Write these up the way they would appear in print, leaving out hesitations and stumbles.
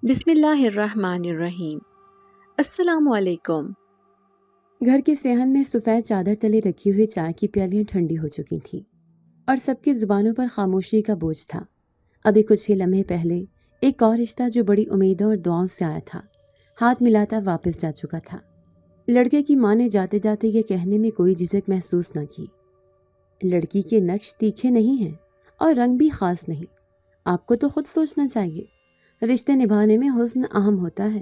بسم اللہ الرحمن الرحیم۔ السلام علیکم۔ گھر کے صحن میں سفید چادر تلے رکھی ہوئی چائے کی پیالیاں ٹھنڈی ہو چکی تھیں اور سب کی زبانوں پر خاموشی کا بوجھ تھا۔ ابھی کچھ ہی لمحے پہلے ایک اور رشتہ جو بڑی امیدوں اور دعاؤں سے آیا تھا ہاتھ ملاتا واپس جا چکا تھا۔ لڑکے کی ماں نے جاتے جاتے یہ کہنے میں کوئی جھجک محسوس نہ کی، لڑکی کے نقش تیکھے نہیں ہیں اور رنگ بھی خاص نہیں، آپ کو تو خود سوچنا چاہیے، رشتے نبھانے میں حسن اہم ہوتا ہے۔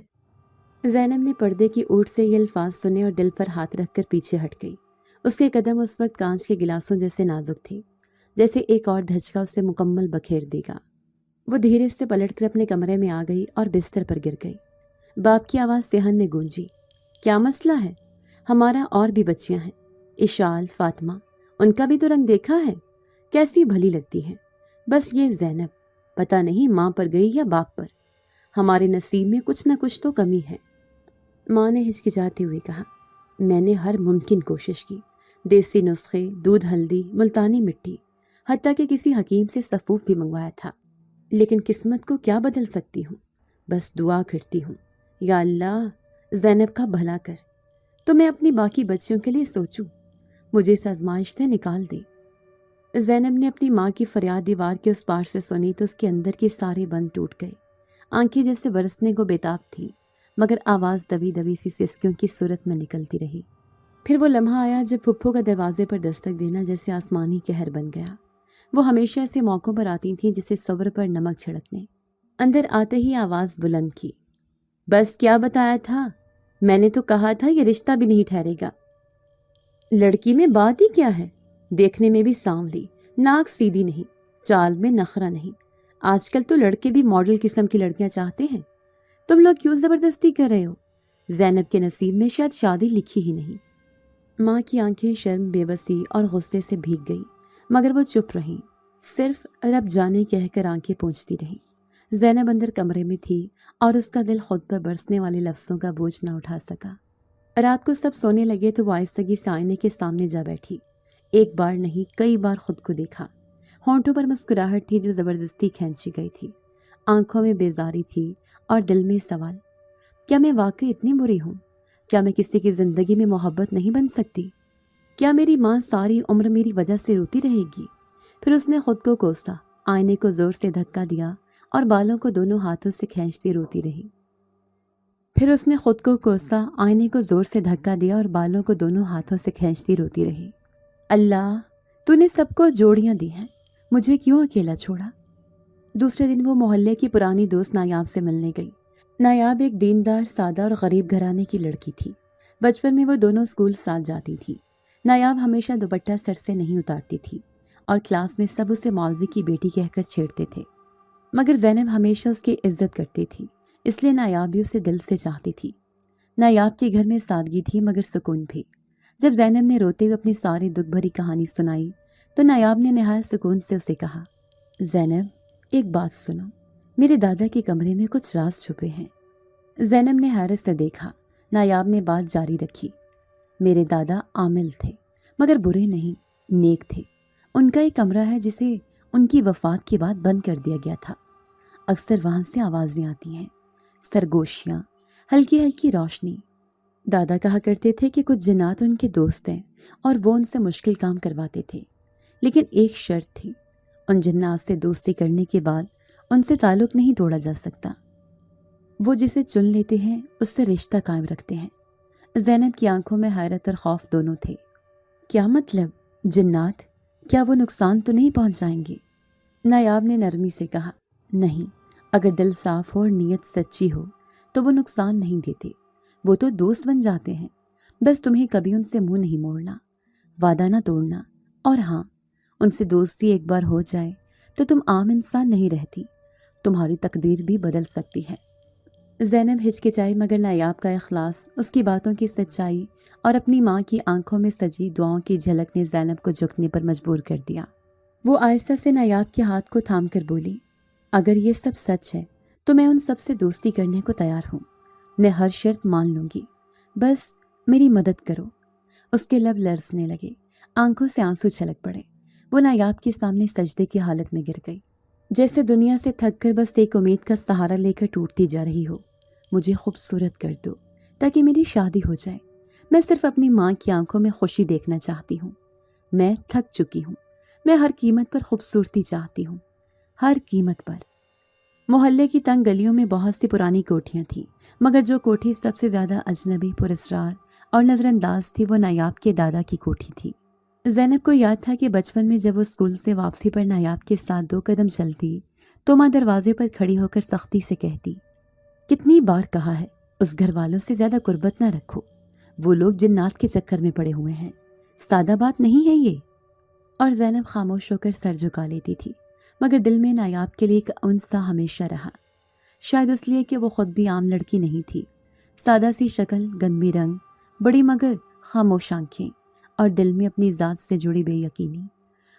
زینب نے پردے کی اوٹ سے یہ الفاظ سنے اور دل پر ہاتھ رکھ کر پیچھے ہٹ گئی۔ اس کے قدم اس وقت کانچ کے گلاسوں جیسے نازک تھے، جیسے ایک اور دھچکا اسے مکمل بکھیر دے گا۔ وہ دھیرے سے پلٹ کر اپنے کمرے میں آ گئی اور بستر پر گر گئی۔ باپ کی آواز صحن میں گونجی، کیا مسئلہ ہے؟ ہمارا اور بھی بچیاں ہیں، اشال، فاطمہ، ان کا بھی تو رنگ دیکھا ہے، کیسی بھلی لگتی ہیں، بس یہ زینب پتہ نہیں ماں پر گئی یا باپ پر، ہمارے نصیب میں کچھ نہ کچھ تو کمی ہے۔ ماں نے ہچکچاتے ہوئے کہا، میں نے ہر ممکن کوشش کی، دیسی نسخے، دودھ، ہلدی، ملتانی مٹی، حتیٰ کہ کسی حکیم سے سفوف بھی منگوایا تھا، لیکن قسمت کو کیا بدل سکتی ہوں، بس دعا کرتی ہوں، یا اللہ زینب کا بھلا کر، تو میں اپنی باقی بچیوں کے لیے سوچوں، مجھے اس آزمائش سے نکال دے۔ زینب نے اپنی ماں کی فریاد دیوار کے اس پار سے سنی تو اس کے اندر کے سارے بند ٹوٹ گئے، آنکھیں جیسے برسنے کو بےتاب تھیں، مگر آواز دبی دبی سی سسکیوں کی صورت میں نکلتی رہی۔ پھر وہ لمحہ آیا جب پھپھو کا دروازے پر دستک دینا جیسے آسمانی قہر بن گیا۔ وہ ہمیشہ ایسے موقعوں پر آتی تھیں جسے صبر پر نمک چھڑکنے۔ اندر آتے ہی آواز بلند کی، بس کیا بتایا تھا، میں نے تو کہا تھا یہ رشتہ بھی نہیں ٹھہرے گا۔ لڑکی میں بات ہی کیا ہے، دیکھنے میں بھی سانولی، ناک سیدھی نہیں، چال میں نخرہ نہیں، آج کل تو لڑکے بھی ماڈل قسم کی لڑکیاں چاہتے ہیں، تم لوگ کیوں زبردستی کر رہے ہو؟ زینب کے نصیب میں شاید شادی لکھی ہی نہیں۔ ماں کی آنکھیں شرم، بے بسی اور غصے سے بھیگ گئی، مگر وہ چپ رہیں، صرف رب جانے کہہ کر آنکھیں پونچھتی رہیں۔ زینب اندر کمرے میں تھی اور اس کا دل خود پر برسنے والے لفظوں کا بوجھ نہ اٹھا سکا۔ رات کو سب سونے لگے تو وہ آہستگی سے آئینے کے سامنے جا بیٹھی، ایک بار نہیں کئی بار خود کو دیکھا۔ ہونٹوں پر مسکراہٹ تھی جو زبردستی کھینچی گئی تھی، آنکھوں میں بیزاری تھی اور دل میں سوال، کیا میں واقعی اتنی بری ہوں؟ کیا میں کسی کی زندگی میں محبت نہیں بن سکتی؟ کیا میری ماں ساری عمر میری وجہ سے روتی رہے گی؟ پھر اس نے خود کو کوسا، آئینے کو زور سے دھکا دیا اور بالوں کو دونوں ہاتھوں سے کھینچتی روتی رہی۔ اللہ، تو نے سب کو جوڑیاں دی ہیں، مجھے کیوں اکیلا چھوڑا؟ دوسرے دن وہ محلے کی پرانی دوست نایاب سے ملنے گئی۔ نایاب ایک دیندار، سادہ اور غریب گھرانے کی لڑکی تھی۔ بچپن میں وہ دونوں اسکول ساتھ جاتی تھی۔ نایاب ہمیشہ دوپٹہ سر سے نہیں اتارتی تھی اور کلاس میں سب اسے مولوی کی بیٹی کہہ کر چھیڑتے تھے، مگر زینب ہمیشہ اس کی عزت کرتی تھی، اس لیے نایاب بھی اسے دل سے چاہتی تھی۔ نایاب کے گھر میں سادگی تھی مگر سکون بھی۔ جب زینب نے روتے ہوئے اپنی ساری دکھ بھری کہانی سنائی تو نایاب نے نہایت سکون سے اسے کہا، زینب ایک بات سنو، میرے دادا کے کمرے میں کچھ راز چھپے ہیں۔ زینب نے حیرت سے دیکھا۔ نایاب نے بات جاری رکھی، میرے دادا عامل تھے مگر برے نہیں، نیک تھے۔ ان کا ایک کمرہ ہے جسے ان کی وفات کے بعد بند کر دیا گیا تھا، اکثر وہاں سے آوازیں آتی ہیں، سرگوشیاں، ہلکی ہلکی روشنی۔ دادا کہا کرتے تھے کہ کچھ جنات ان کے دوست ہیں اور وہ ان سے مشکل کام کرواتے تھے، لیکن ایک شرط تھی، ان جنات سے دوستی کرنے کے بعد ان سے تعلق نہیں توڑا جا سکتا، وہ جسے چن لیتے ہیں اس سے رشتہ قائم رکھتے ہیں۔ زینب کی آنکھوں میں حیرت اور خوف دونوں تھے۔ کیا مطلب؟ جنات؟ کیا وہ نقصان تو نہیں پہنچائیں گے؟ نایاب نے نرمی سے کہا، نہیں، اگر دل صاف ہو اور نیت سچی ہو تو وہ نقصان نہیں دیتے، وہ تو دوست بن جاتے ہیں، بس تمہیں کبھی ان سے منہ نہیں موڑنا، وعدہ نہ توڑنا، اور ہاں، ان سے دوستی ایک بار ہو جائے تو تم عام انسان نہیں رہتی، تمہاری تقدیر بھی بدل سکتی ہے۔ زینب ہچکچائی مگر نایاب کا اخلاص، اس کی باتوں کی سچائی اور اپنی ماں کی آنکھوں میں سجی دعاؤں کی جھلک نے زینب کو جھکنے پر مجبور کر دیا۔ وہ آہستہ سے نایاب کے ہاتھ کو تھام کر بولی، اگر یہ سب سچ ہے تو میں ان سب سے دوستی کرنے کو تیار ہوں، میں ہر شرط مان لوں گی، بس میری مدد کرو۔ اس کے لب لرزنے لگے، آنکھوں سے آنسو چھلک پڑے، وہ نایاب کے سامنے سجدے کی حالت میں گر گئی۔ جیسے دنیا سے تھک کر بس ایک امید کا سہارا لے کر ٹوٹتی جا رہی ہو۔ مجھے خوبصورت کر دو تاکہ میری شادی ہو جائے۔ میں صرف اپنی ماں کی آنکھوں میں خوشی دیکھنا چاہتی ہوں۔ میں تھک چکی ہوں۔ میں ہر قیمت پر خوبصورتی چاہتی ہوں، ہر قیمت پر۔ محلے کی تنگ گلیوں میں بہت سی پرانی کوٹھیاں تھیں، مگر جو کوٹھی سب سے زیادہ اجنبی، پراسرار اور نظر انداز تھی وہ نایاب کے دادا کی کوٹھی تھی۔ زینب کو یاد تھا کہ بچپن میں جب وہ اسکول سے واپسی پر نایاب کے ساتھ 2 قدم چلتی تو ماں دروازے پر کھڑی ہو کر سختی سے کہتی، کتنی بار کہا ہے اس گھر والوں سے زیادہ قربت نہ رکھو، وہ لوگ جنات کے چکر میں پڑے ہوئے ہیں، سادہ بات نہیں ہے یہ۔ اور زینب خاموش ہو کر سر جھکا لیتی تھی، مگر دل میں نایاب کے لیے ایک انسا ہمیشہ رہا، شاید اس لیے کہ وہ خود بھی عام لڑکی نہیں تھی۔ سادہ سی شکل، گندمی رنگ، بڑی مگر خاموش آنکھیں، اور دل میں اپنی ذات سے جڑی بے یقینی۔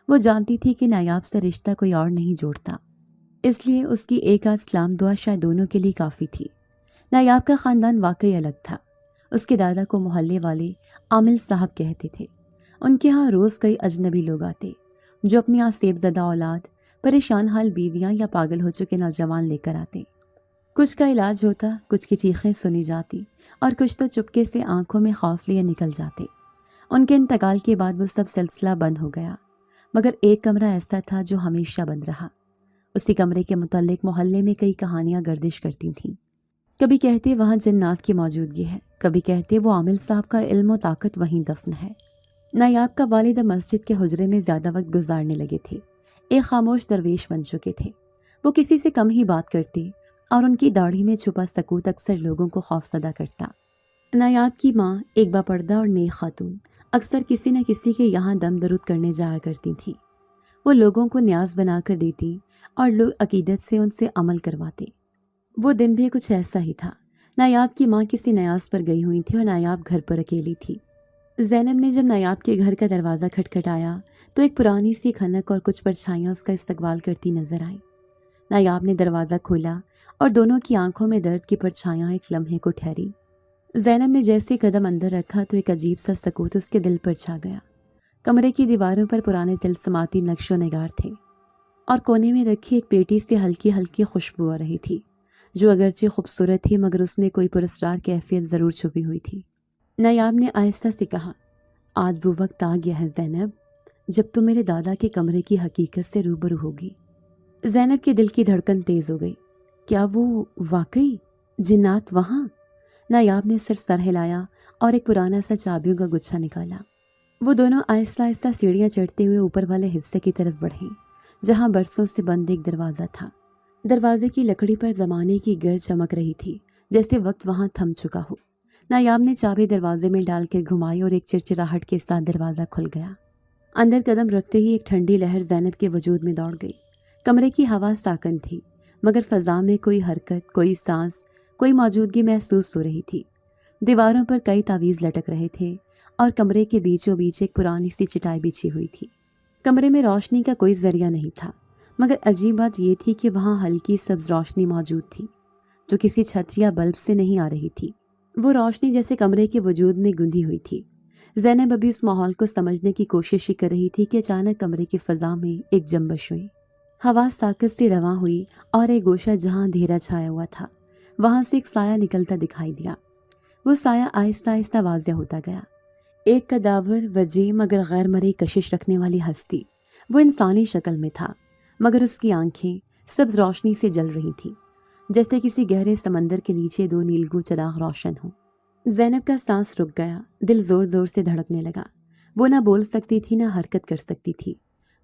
وہ جانتی تھی کہ نایاب سے رشتہ کوئی اور نہیں جوڑتا، اس لیے اس کی ایک آدھ سلام دعا شاید دونوں کے لیے کافی تھی۔ نایاب کا خاندان واقعی الگ تھا۔ اس کے دادا کو محلے والے عامل صاحب کہتے تھے۔ ان کے ہاں روز کئی اجنبی لوگ آتے جو اپنی آسیب زدہ اولاد، پریشان حال بیویاں یا پاگل ہو چکے نوجوان لے کر آتے۔ کچھ کا علاج ہوتا، کچھ کی چیخیں سنی جاتی، اور کچھ تو چپکے سے آنکھوں میں خوف لیے نکل جاتے۔ ان کے انتقال کے بعد وہ سب سلسلہ بند ہو گیا، مگر ایک کمرہ ایسا تھا جو ہمیشہ بند رہا۔ اسی کمرے کے متعلق محلے میں کئی کہانیاں گردش کرتی تھیں۔ کبھی کہتے وہاں جنات کی موجودگی ہے، کبھی کہتے وہ عامل صاحب کا علم و طاقت وہیں دفن ہے۔ نایاب کا والد مسجد کے حجرے میں زیادہ وقت گزارنے لگے تھے، ایک خاموش درویش بن چکے تھے۔ وہ کسی سے کم ہی بات کرتے، اور ان کی داڑھی میں چھپا سکوت اکثر لوگوں کو خوفزدہ کرتا۔ نایاب کی ماں ایک باپردہ اور نیک خاتون اکثر کسی نہ کسی کے یہاں دم درود کرنے جایا کرتی تھیں۔ وہ لوگوں کو نیاز بنا کر دیتی اور لوگ عقیدت سے ان سے عمل کرواتے۔ وہ دن بھی کچھ ایسا ہی تھا۔ نایاب کی ماں کسی نیاز پر گئی ہوئی تھی اور نایاب گھر پر اکیلی تھی۔ زینب نے جب نایاب کے گھر کا دروازہ کھٹکھٹایا تو ایک پرانی سی کھنک اور کچھ پرچھائیاں اس کا استقبال کرتی نظر آئیں۔ نایاب نے دروازہ کھولا اور دونوں کی آنکھوں میں درد کی پرچھائیاں ایک لمحے کو ٹھہری۔ زینب نے جیسے قدم اندر رکھا تو ایک عجیب سا سکوت اس کے دل پر چھا گیا۔ کمرے کی دیواروں پر پرانے طلسماتی نقش و نگار تھے، اور کونے میں رکھی ایک پیٹی سے ہلکی ہلکی خوشبو آ رہی تھی، جو اگرچہ خوبصورت تھی مگر اس میں کوئی پراسرار کیفیت ضرور چھپی ہوئی تھی۔ نایاب نے آہستہ سے کہا، آج وہ وقت آ گیا ہے زینب جب تم میرے دادا کے کمرے کی حقیقت سے روبرو ہوگی۔ زینب کے دل کی دھڑکن تیز ہو گئی۔ کیا وہ واقعی جنات وہاں؟ نایاب نے صرف سر ہلایا اور ایک پرانا سا چابیوں کا گچھا نکالا۔ وہ دونوں آہستہ آہستہ سیڑھیاں چڑھتے ہوئے اوپر والے حصے کی طرف بڑھے، جہاں برسوں سے بند ایک دروازہ تھا۔ دروازے کی لکڑی پر زمانے کی گرد چمک رہی تھی، جیسے وقت وہاں تھم چکا ہو۔ نایاب نے چابی دروازے میں ڈال کر گھمائی اور ایک چرچراہٹ کے ساتھ دروازہ کھل گیا۔ اندر قدم رکھتے ہی ایک ٹھنڈی لہر زینب کے وجود میں دوڑ گئی۔ کمرے کی ہوا ساکن تھی، مگر فضا میں کوئی حرکت، کوئی سانس، کوئی موجودگی محسوس ہو رہی تھی۔ دیواروں پر کئی تعویذ لٹک رہے تھے، اور کمرے کے بیچوں بیچ ایک پرانی سی چٹائی بچھی ہوئی تھی۔ کمرے میں روشنی کا کوئی ذریعہ نہیں تھا، مگر عجیب بات یہ تھی کہ وہاں ہلکی سبز روشنی موجود تھی، جو کسی چھت یا بلب سے نہیں آ رہی تھی۔ وہ روشنی جیسے کمرے کے وجود میں گندھی ہوئی تھی۔ زینب ابھی اس ماحول کو سمجھنے کی کوشش ہی کر رہی تھی کہ اچانک کمرے کی فضا میں ایک جنبش ہوئی۔ ہوا ساکت سے رواں ہوئی، اور ایک گوشہ جہاں اندھیرا چھایا ہوا تھا وہاں سے ایک سایہ نکلتا دکھائی دیا۔ وہ سایہ آہستہ آہستہ واضح ہوتا گیا، ایک قداور، وجیح مگر غیر مرئی کشش رکھنے والی ہستی۔ وہ انسانی شکل میں تھا، مگر اس کی آنکھیں سبز روشنی سے جل رہی تھیں، جیسے کسی گہرے سمندر کے نیچے 2 نیلگوں چراغ روشن ہوں۔ زینب کا سانس رک گیا، دل زور زور سے دھڑکنے لگا۔ وہ نہ بول سکتی تھی، نہ حرکت کر سکتی تھی۔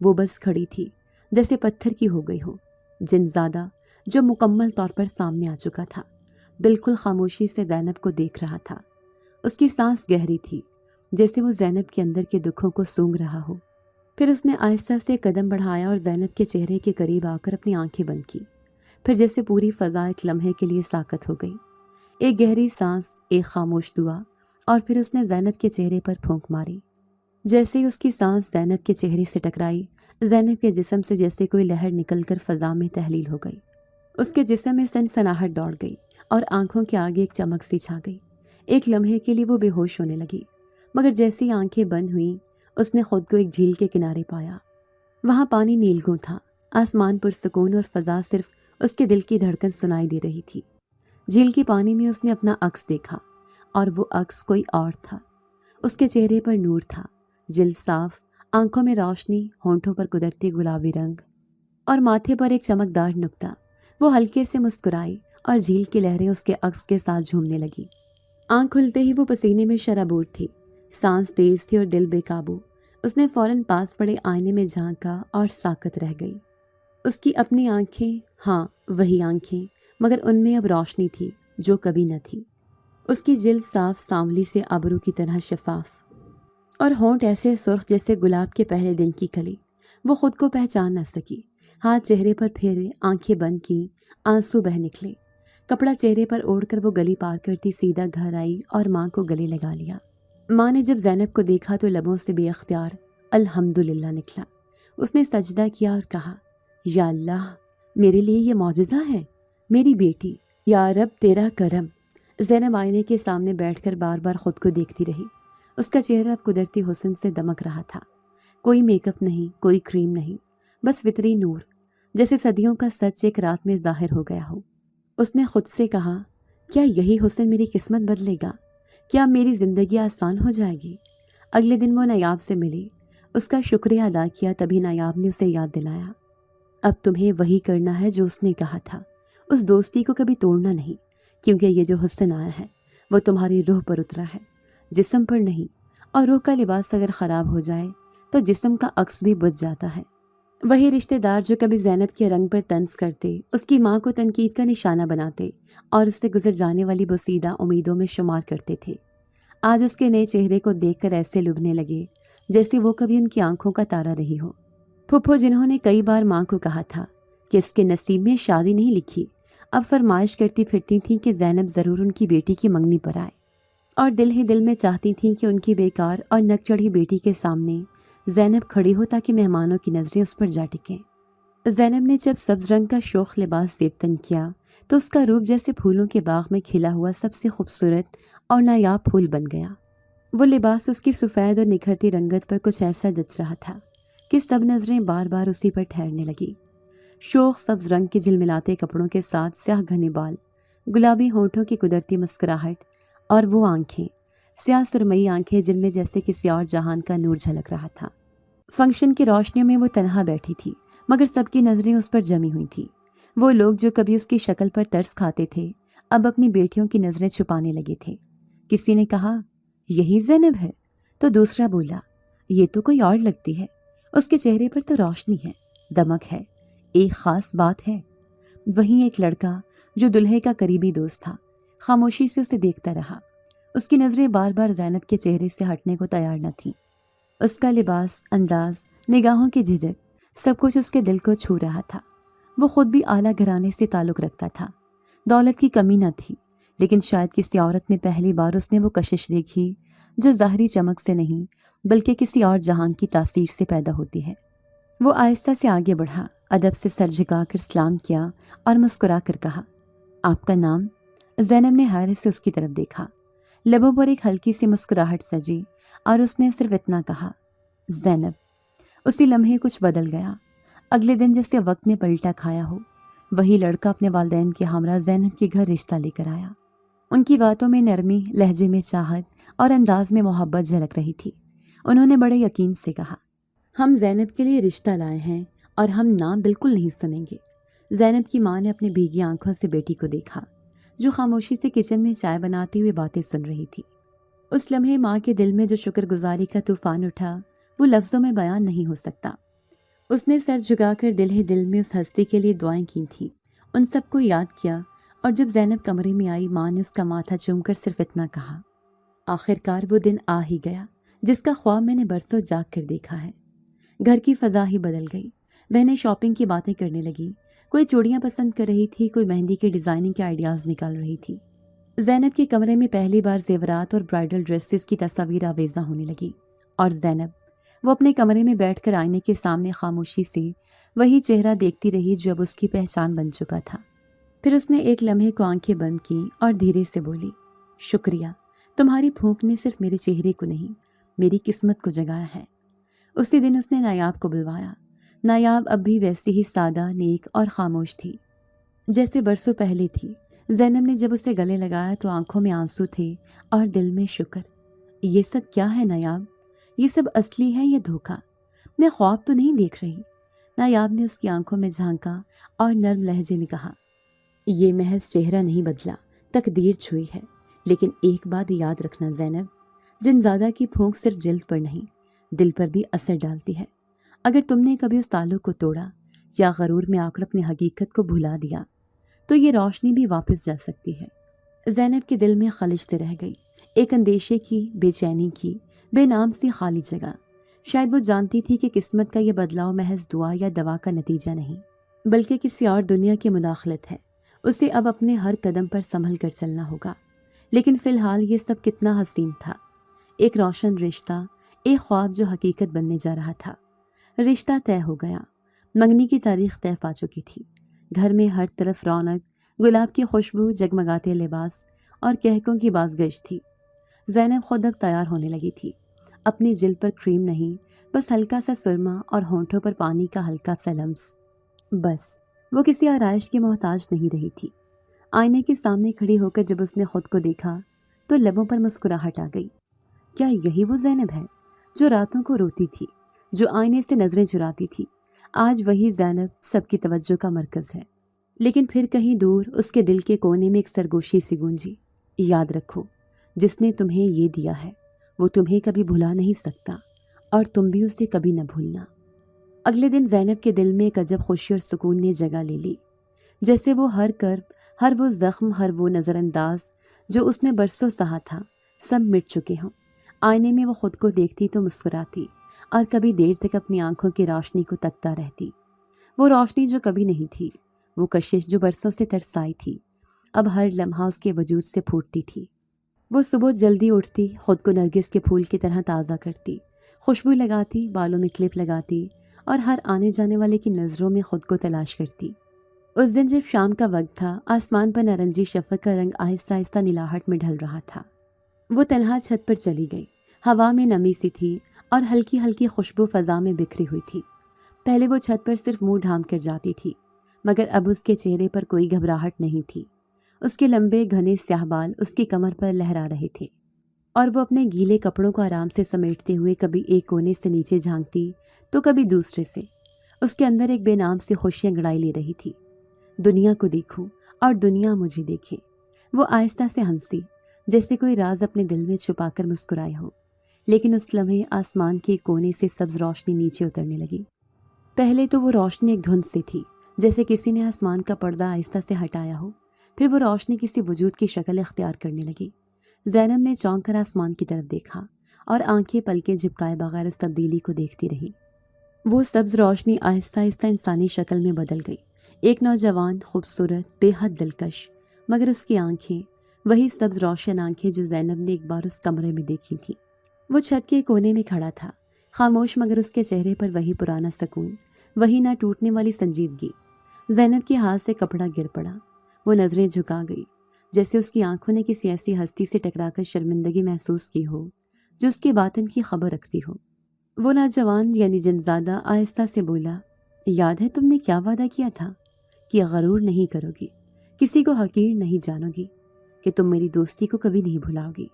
وہ بس کھڑی تھی، جیسے پتھر کی ہو گئی ہو۔ جن زادہ جو مکمل طور پر سامنے آ چکا تھا، بالکل خاموشی سے زینب کو دیکھ رہا تھا۔ اس کی سانس گہری تھی، جیسے وہ زینب کے اندر کے دکھوں کو سونگھ رہا ہو۔ پھر اس نے آہستہ سے قدم بڑھایا اور زینب کے چہرے کے قریب آ کر اپنی آنکھیں بند کی۔ پھر جیسے پوری فضا ایک لمحے کے لیے ساکت ہو گئی۔ ایک گہری سانس، ایک خاموش دعا، اور پھر اس نے زینب کے چہرے پر پھونک ماری۔ جیسے ہی اس کی سانس زینب کے چہرے سے ٹکرائی، زینب کے جسم سے جیسے کوئی لہر نکل کر فضا میں تحلیل ہو گئی۔ اس کے جسم میں سنسناہٹ دوڑ گئی اور آنکھوں کے آگے ایک چمک سی چھا گئی۔ ایک لمحے کے لیے وہ بے ہوش ہونے لگی، مگر جیسی آنکھیں بند ہوئیں اس نے خود کو ایک جھیل کے کنارے پایا۔ وہاں پانی نیلگوں تھا، آسمان پرسکون اور فضا صرف اس کے دل کی دھڑکن سنائی دے رہی تھی۔ جھیل کے پانی میں اس نے اپنا عکس دیکھا اور وہ عکس کوئی اور تھا۔ اس کے چہرے پر نور تھا، جلد صاف، آنکھوں میں روشنی، ہونٹوں پر قدرتی گلابی رنگ اور ماتھے پر ایک چمکدار نقطہ۔ وہ ہلکے سے مسکرائی اور جھیل کی لہریں اس کے عکس کے ساتھ جھومنے لگی۔ آنکھ کھلتے ہی وہ پسینے میں شرابور تھی، سانس تیز تھی اور دل بے قابو۔ اس نے فوراً پاس پڑے آئینے میں جھانکا اور ساکت رہ گئی۔ اس کی اپنی آنکھیں، ہاں وہی آنکھیں، مگر ان میں اب روشنی تھی جو کبھی نہ تھی۔ اس کی جلد صاف سانولی سے ابرو کی طرح شفاف اور ہونٹ ایسے سرخ جیسے گلاب کے پہلے دن کی کلی۔ وہ خود کو پہچان نہ سکی، ہاتھ چہرے پر پھیرے، آنکھیں بند کی، آنسو بہہ نکلے۔ کپڑا چہرے پر اوڑھ کر وہ گلی پار کرتی سیدھا گھر آئی اور ماں کو گلے لگا لیا۔ ماں نے جب زینب کو دیکھا تو لبوں سے بے اختیار الحمدللہ نکلا۔ اس نے سجدہ کیا اور کہا، یا اللہ، میرے لیے یہ معجزہ ہے، میری بیٹی، یا رب تیرا کرم۔ زینب آئینے کے سامنے بیٹھ کر بار بار خود کو دیکھتی رہی۔ اس کا چہرہ اب قدرتی حسن سے دمک رہا تھا، کوئی میک اپ نہیں، کوئی کریم نہیں، بس فطری نور، جیسے صدیوں کا سچ ایک رات میں ظاہر ہو گیا ہو۔ اس نے خود سے کہا، کیا یہی حسن میری قسمت بدلے گا؟ کیا میری زندگی آسان ہو جائے گی؟ اگلے دن وہ نایاب سے ملی، اس کا شکریہ ادا کیا، تبھی نایاب نے اسے یاد دلایا، اب تمہیں وہی کرنا ہے جو اس نے کہا تھا، اس دوستی کو کبھی توڑنا نہیں، کیونکہ یہ جو حسن آیا ہے وہ تمہاری روح پر اترا ہے، جسم پر نہیں، اور روح کا لباس اگر خراب ہو جائے تو جسم کا عکس بھی بجھ جاتا ہے۔ وہی رشتہ دار جو کبھی زینب کے رنگ پر طنز کرتے، اس کی ماں کو تنقید کا نشانہ بناتے اور اس سے گزر جانے والی بوسیدہ امیدوں میں شمار کرتے تھے، آج اس کے نئے چہرے کو دیکھ کر ایسے لبھنے لگے جیسے وہ کبھی ان کی آنکھوں کا تارا رہی ہو۔ پھپھو جنہوں نے کئی بار ماں کو کہا تھا کہ اس کے نصیب میں شادی نہیں لکھی، اب فرمائش کرتی پھرتی تھیں کہ زینب ضرور ان کی بیٹی کی منگنی پر آئے، اور دل ہی دل میں چاہتی تھیں کہ ان کی بیکار اور نک چڑھی بیٹی کے سامنے زینب کھڑی ہو تاکہ مہمانوں کی نظریں اس پر جا ٹکیں۔ زینب نے جب سبز رنگ کا شوخ لباس زیبتن کیا تو اس کا روپ جیسے پھولوں کے باغ میں کھلا ہوا سب سے خوبصورت اور نایاب پھول بن گیا۔ وہ لباس اس کی سفید اور نکھرتی رنگت پر کچھ ایسا جچ رہا تھا کہ سب نظریں بار بار اسی پر ٹھہرنے لگی۔ شوخ سبز رنگ کے جھلملاتے کپڑوں کے ساتھ سیاہ گھنے بال، گلابی ہونٹوں کی قدرتی مسکراہٹ، اور وہ آنکھیں، سیاہ سرمئی آنکھیں جن میں جیسے کسی اور جہان کا نور جھلک رہا تھا۔ فنکشن کی روشنیوں میں وہ تنہا بیٹھی تھی، مگر سب کی نظریں اس پر جمی ہوئی تھیں۔ وہ لوگ جو کبھی اس کی شکل پر ترس کھاتے تھے اب اپنی بیٹیوں کی نظریں چھپانے لگے تھے۔ کسی نے کہا، یہی زینب ہے؟ تو دوسرا بولا، یہ تو کوئی اور لگتی ہے، اس کے چہرے پر تو روشنی ہے، دمک ہے، ایک خاص بات ہے۔ وہیں ایک لڑکا جو دلہے کا قریبی دوست تھا خاموشی سے اسے دیکھتا رہا۔ اس کی نظریں بار بار زینب کے چہرے سے ہٹنے کو تیار نہ تھیں۔ اس کا لباس، انداز، نگاہوں کی جھجک، سب کچھ اس کے دل کو چھو رہا تھا۔ وہ خود بھی اعلیٰ گھرانے سے تعلق رکھتا تھا، دولت کی کمی نہ تھی، لیکن شاید کسی عورت میں پہلی بار اس نے وہ کشش دیکھی جو ظاہری چمک سے نہیں بلکہ کسی اور جہان کی تاثیر سے پیدا ہوتی ہے۔ وہ آہستہ سے آگے بڑھا، ادب سے سر جھکا کر سلام کیا اور مسکرا کر کہا، آپ کا نام؟ زینب نے حیرت سے اس کی طرف دیکھا، لبوں پر ایک ہلکی سی مسکراہٹ سجی اور اس نے صرف اتنا کہا، زینب۔ اسی لمحے کچھ بدل گیا۔ اگلے دن جیسے وقت نے پلٹا کھایا ہو، وہی لڑکا اپنے والدین کے ہمراہ زینب کے گھر رشتہ لے کر آیا۔ ان کی باتوں میں نرمی، لہجے میں چاہت اور انداز میں محبت جھلک رہی تھی۔ انہوں نے بڑے یقین سے کہا، ہم زینب کے لیے رشتہ لائے ہیں اور ہم نام بالکل نہیں سنیں گے۔ زینب کی ماں نے اپنی بھیگی آنکھوں سے بیٹی کو دیکھا جو خاموشی سے کچن میں چائے بناتے ہوئے باتیں سن رہی تھی۔ اس لمحے ماں کے دل میں جو شکر گزاری کا طوفان اٹھا وہ لفظوں میں بیان نہیں ہو سکتا۔ اس نے سر جھکا کر دل ہی دل میں اس ہستی کے لیے دعائیں کی تھیں، ان سب کو یاد کیا، اور جب زینب کمرے میں آئی ماں نے اس کا ماتھا چوم کر صرف اتنا کہا، آخرکار وہ دن آ ہی گیا جس کا خواب میں نے برسوں جاگ کر دیکھا ہے۔ گھر کی فضا ہی بدل گئی، بہنیں شاپنگ کی باتیں کرنے لگی، کوئی چوڑیاں پسند کر رہی تھی، کوئی مہندی کے ڈیزائننگ کے آئیڈیاز نکال رہی تھی۔ زینب کے کمرے میں پہلی بار زیورات اور برائڈل ڈریسز کی تصاویر آویزاں ہونے لگی، اور زینب وہ اپنے کمرے میں بیٹھ کر آئینے کے سامنے خاموشی سے وہی چہرہ دیکھتی رہی جو اب اس کی پہچان بن چکا تھا۔ پھر اس نے ایک لمحے کو آنکھیں بند کی اور دھیرے سے بولی، شکریہ، تمہاری پھونک نے صرف میرے چہرے کو نہیں میری قسمت کو جگایا ہے۔ اسی دن اس نے نایاب کو بلوایا۔ نایاب اب بھی ویسی ہی سادہ، نیک اور خاموش تھی جیسے برسوں پہلے تھی۔ زینب نے جب اسے گلے لگایا تو آنکھوں میں آنسو تھے اور دل میں شکر۔ یہ سب کیا ہے نایاب؟ یہ سب اصلی ہے یا دھوکہ؟ میں خواب تو نہیں دیکھ رہی؟ نایاب نے اس کی آنکھوں میں جھانکا اور نرم لہجے میں کہا، یہ محض چہرہ نہیں بدلا، تقدیر چھوئی ہے۔ لیکن ایک بات یاد رکھنا زینب، جنزادہ کی پھونک صرف جلد پر نہیں، دل پر بھی اثر ڈالتی ہے۔ اگر تم نے کبھی اس تعلق کو توڑا یا غرور میں آ کر اپنی حقیقت کو بھلا دیا تو یہ روشنی بھی واپس جا سکتی ہے۔ زینب کے دل میں خلشتے رہ گئی، ایک اندیشے کی، بے چینی کی، بے نام سی خالی جگہ۔ شاید وہ جانتی تھی کہ قسمت کا یہ بدلاؤ محض دعا یا دوا کا نتیجہ نہیں، بلکہ کسی اور دنیا کی مداخلت ہے۔ اسے اب اپنے ہر قدم پر سنبھل کر چلنا ہوگا۔ لیکن فی الحال یہ سب کتنا حسین تھا، ایک روشن رشتہ، ایک خواب جو حقیقت بننے جا رہا تھا۔ رشتہ طے ہو گیا، منگنی کی تاریخ طے پا چکی تھی۔ گھر میں ہر طرف رونق، گلاب کی خوشبو، جگمگاتے لباس اور کہکوں کی بازگشت تھی۔ زینب خود اب تیار ہونے لگی تھی، اپنی جلد پر کریم نہیں، بس ہلکا سا سرما اور ہونٹوں پر پانی کا ہلکا سا لمس۔ بس وہ کسی آرائش کی محتاج نہیں رہی تھی۔ آئینے کے سامنے کھڑی ہو کر جب اس نے خود کو دیکھا تو لبوں پر مسکراہٹ آ گئی۔ کیا یہی وہ زینب ہے جو راتوں کو روتی تھی، جو آئینے سے نظریں چراتی تھی؟ آج وہی زینب سب کی توجہ کا مرکز ہے۔ لیکن پھر کہیں دور اس کے دل کے کونے میں ایک سرگوشی سی گونجی، یاد رکھو، جس نے تمہیں یہ دیا ہے وہ تمہیں کبھی بھلا نہیں سکتا، اور تم بھی اسے کبھی نہ بھولنا۔ اگلے دن زینب کے دل میں ایک عجب خوشی اور سکون نے جگہ لے لی، جیسے وہ ہر کرب، ہر وہ زخم، ہر وہ نظر انداز جو اس نے برسوں سہا تھا، سب مٹ چکے ہوں۔ آئینے میں وہ خود کو دیکھتی تو مسکراتی اور کبھی دیر تک اپنی آنکھوں کی روشنی کو تکتا رہتی۔ وہ روشنی جو کبھی نہیں تھی، وہ کشش جو برسوں سے ترسائی تھی، اب ہر لمحہ اس کے وجود سے پھوٹتی تھی۔ وہ صبح جلدی اٹھتی، خود کو نرگس کے پھول کی طرح تازہ کرتی، خوشبو لگاتی، بالوں میں کلپ لگاتی اور ہر آنے جانے والے کی نظروں میں خود کو تلاش کرتی۔ اس دن جب شام کا وقت تھا، آسمان پر نارنجی شفق کا رنگ آہستہ آہستہ نیلاہٹ میں ڈھل رہا تھا۔ وہ تنہا چھت پر چلی گئی۔ ہوا میں نمی سی تھی اور ہلکی ہلکی خوشبو فضا میں بکھری ہوئی تھی۔ پہلے وہ چھت پر صرف منہ ڈھانپ کر جاتی تھی، مگر اب اس کے چہرے پر کوئی گھبراہٹ نہیں تھی۔ اس کے لمبے گھنے سیاہ بال اس کی کمر پر لہرا رہے تھے، اور وہ اپنے گیلے کپڑوں کو آرام سے سمیٹتے ہوئے کبھی ایک کونے سے نیچے جھانکتی تو کبھی دوسرے سے۔ اس کے اندر ایک بے نام سی خوشیاں گڑائی لے رہی تھی۔ دنیا کو دیکھوں اور دنیا مجھے دیکھے۔ وہ آہستہ سے ہنسی، جیسے کوئی راز اپنے دل میں چھپا کر مسکرائے ہو۔ لیکن اس لمحے آسمان کے کونے سے سبز روشنی نیچے اترنے لگی۔ پہلے تو وہ روشنی ایک دھند سی تھی، جیسے کسی نے آسمان کا پردہ آہستہ سے ہٹایا ہو، پھر وہ روشنی کسی وجود کی شکل اختیار کرنے لگی۔ زینب نے چونک کر آسمان کی طرف دیکھا اور آنکھیں پلکیں جھپکائے بغیر اس تبدیلی کو دیکھتی رہی۔ وہ سبز روشنی آہستہ آہستہ انسانی شکل میں بدل گئی، ایک نوجوان، خوبصورت، بے حد دلکش، مگر اس کی آنکھیں وہی سبز روشن آنکھیں جو زینب نے ایک بار اس کمرے میں دیکھی تھی۔ وہ چھت کے کونے میں کھڑا تھا، خاموش، مگر اس کے چہرے پر وہی پرانا سکون، وہی نہ ٹوٹنے والی سنجیدگی۔ زینب کے ہاتھ سے کپڑا گر پڑا، وہ نظریں جھکا گئی، جیسے اس کی آنکھوں نے کسی ایسی ہستی سے ٹکرا کر شرمندگی محسوس کی ہو جو اس کے باطن کی خبر رکھتی ہو۔ وہ نوجوان یعنی جنزادہ آہستہ سے بولا، یاد ہے تم نے کیا وعدہ کیا تھا کہ غرور نہیں کرو گی، کسی کو حقیر نہیں جانو گی، کہ تم میری دوستی کو کبھی نہیں بھلاؤ گی۔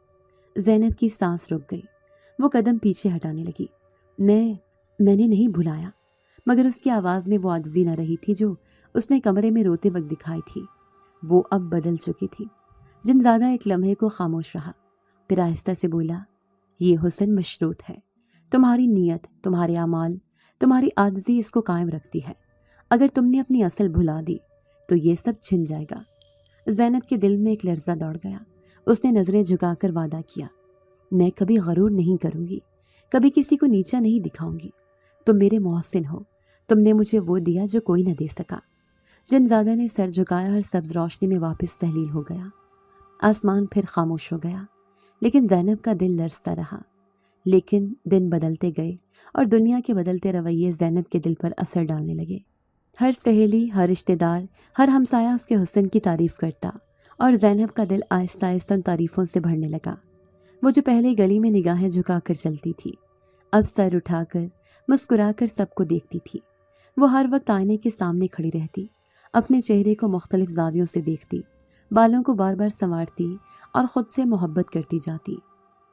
زینب کی سانس رک گئی، وہ قدم پیچھے ہٹانے لگی۔ میں نے نہیں بھلایا، مگر اس کی آواز میں وہ عاجزی نہ رہی تھی جو اس نے کمرے میں روتے وقت دکھائی تھی۔ وہ اب بدل چکی تھی۔ جنزادہ ایک لمحے کو خاموش رہا، پھر آہستہ سے بولا، یہ حسن مشروط ہے، تمہاری نیت، تمہارے اعمال، تمہاری عاجزی اس کو قائم رکھتی ہے۔ اگر تم نے اپنی اصل بھلا دی تو یہ سب چھن جائے گا۔ زینب کے دل میں ایک لرزہ دوڑ گیا۔ اس نے نظریں جھکا کر وعدہ کیا، میں کبھی غرور نہیں کروں گی، کبھی کسی کو نیچا نہیں دکھاؤں گی۔ تم میرے محسن ہو، تم نے مجھے وہ دیا جو کوئی نہ دے سکا۔ جنزادہ نے سر جھکایا اور سبز روشنی میں واپس تحلیل ہو گیا۔ آسمان پھر خاموش ہو گیا، لیکن زینب کا دل لرزتا رہا۔ لیکن دن بدلتے گئے اور دنیا کے بدلتے رویے زینب کے دل پر اثر ڈالنے لگے۔ ہر سہیلی، ہر رشتہ دار، ہر ہمسایہ اس کے حسن کی تعریف کرتا، اور زینب کا دل آہستہ آہستہ ان تعریفوں سے بھرنے لگا۔ وہ جو پہلے گلی میں نگاہیں جھکا کر چلتی تھی، اب سر اٹھا کر، مسکرا کر سب کو دیکھتی تھی۔ وہ ہر وقت آئینے کے سامنے کھڑی رہتی، اپنے چہرے کو مختلف زاویوں سے دیکھتی، بالوں کو بار بار سنوارتی اور خود سے محبت کرتی جاتی۔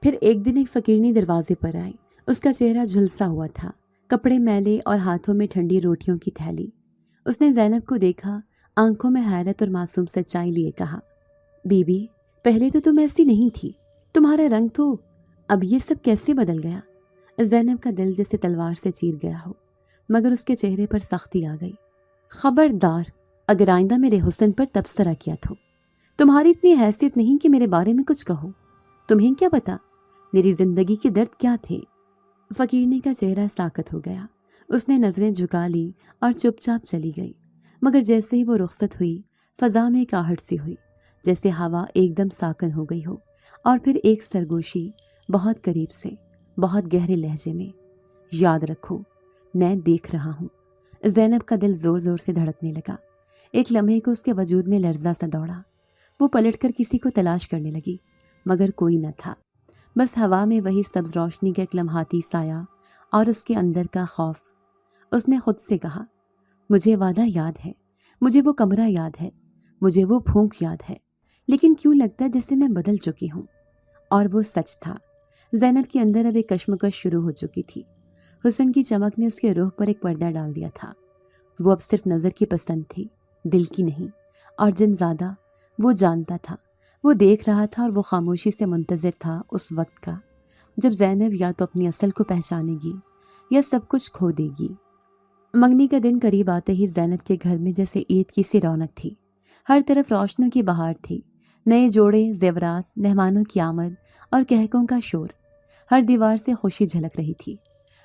پھر ایک دن ایک فقیرنی دروازے پر آئی۔ اس کا چہرہ جھلسا ہوا تھا، کپڑے میلے اور ہاتھوں میں ٹھنڈی روٹیوں کی تھیلی۔ اس نے زینب کو دیکھا، آنکھوں میں حیرت اور معصوم سچائی لیے کہا، بی بی، پہلے تو تم ایسی نہیں تھی، تمہارا رنگ تو اب یہ سب کیسے بدل گیا؟ زینب کا دل جیسے تلوار سے چیر گیا ہو، مگر اس کے چہرے پر سختی آ گئی۔ خبردار، اگر آئندہ میرے حسن پر تبصرہ کیا تو تمہاری اتنی حیثیت نہیں کہ میرے بارے میں کچھ کہو۔ تمہیں کیا پتا میری زندگی کے درد کیا تھے؟ فقیرنی کا چہرہ ساکت ہو گیا، اس نے نظریں جھکا لی اور چپ چاپ چلی گئی۔ مگر جیسے ہی وہ رخصت ہوئی، فضا میں ایک آہٹ سی ہوئی، جیسے ہوا ایک دم ساکن ہو گئی ہو، اور پھر ایک سرگوشی بہت قریب سے، بہت گہرے لہجے میں، یاد رکھو میں دیکھ رہا ہوں۔ زینب کا دل زور زور سے دھڑکنے لگا۔ ایک لمحے کو اس کے وجود میں لرزہ سا دوڑا۔ وہ پلٹ کر کسی کو تلاش کرنے لگی، مگر کوئی نہ تھا، بس ہوا میں وہی سبز روشنی کا ایک لمحاتی سایہ اور اس کے اندر کا خوف۔ اس نے خود سے کہا، مجھے وعدہ یاد ہے، مجھے وہ کمرہ یاد ہے، مجھے وہ پھونک یاد ہے، لیکن کیوں لگتا ہے جیسے میں بدل چکی ہوں؟ اور وہ سچ تھا۔ زینب کے اندر اب ایک کشمکش شروع ہو چکی تھی۔ حسن کی چمک نے اس کے روح پر ایک پردہ ڈال دیا تھا۔ وہ اب صرف نظر کی پسند تھی، دل کی نہیں۔ اور جن زیادہ وہ جانتا تھا، وہ دیکھ رہا تھا، اور وہ خاموشی سے منتظر تھا اس وقت کا جب زینب یا تو اپنی اصل کو پہچانے گی یا سب کچھ کھو دے گی۔ منگنی کا دن قریب آتے ہی زینب کے گھر میں جیسے عید کی سی رونق تھی۔ ہر طرف روشنیوں کی بہار تھی، نئے جوڑے، زیورات، مہمانوں کی آمد اور کہکوں کا شور۔ ہر دیوار سے خوشی جھلک رہی تھی۔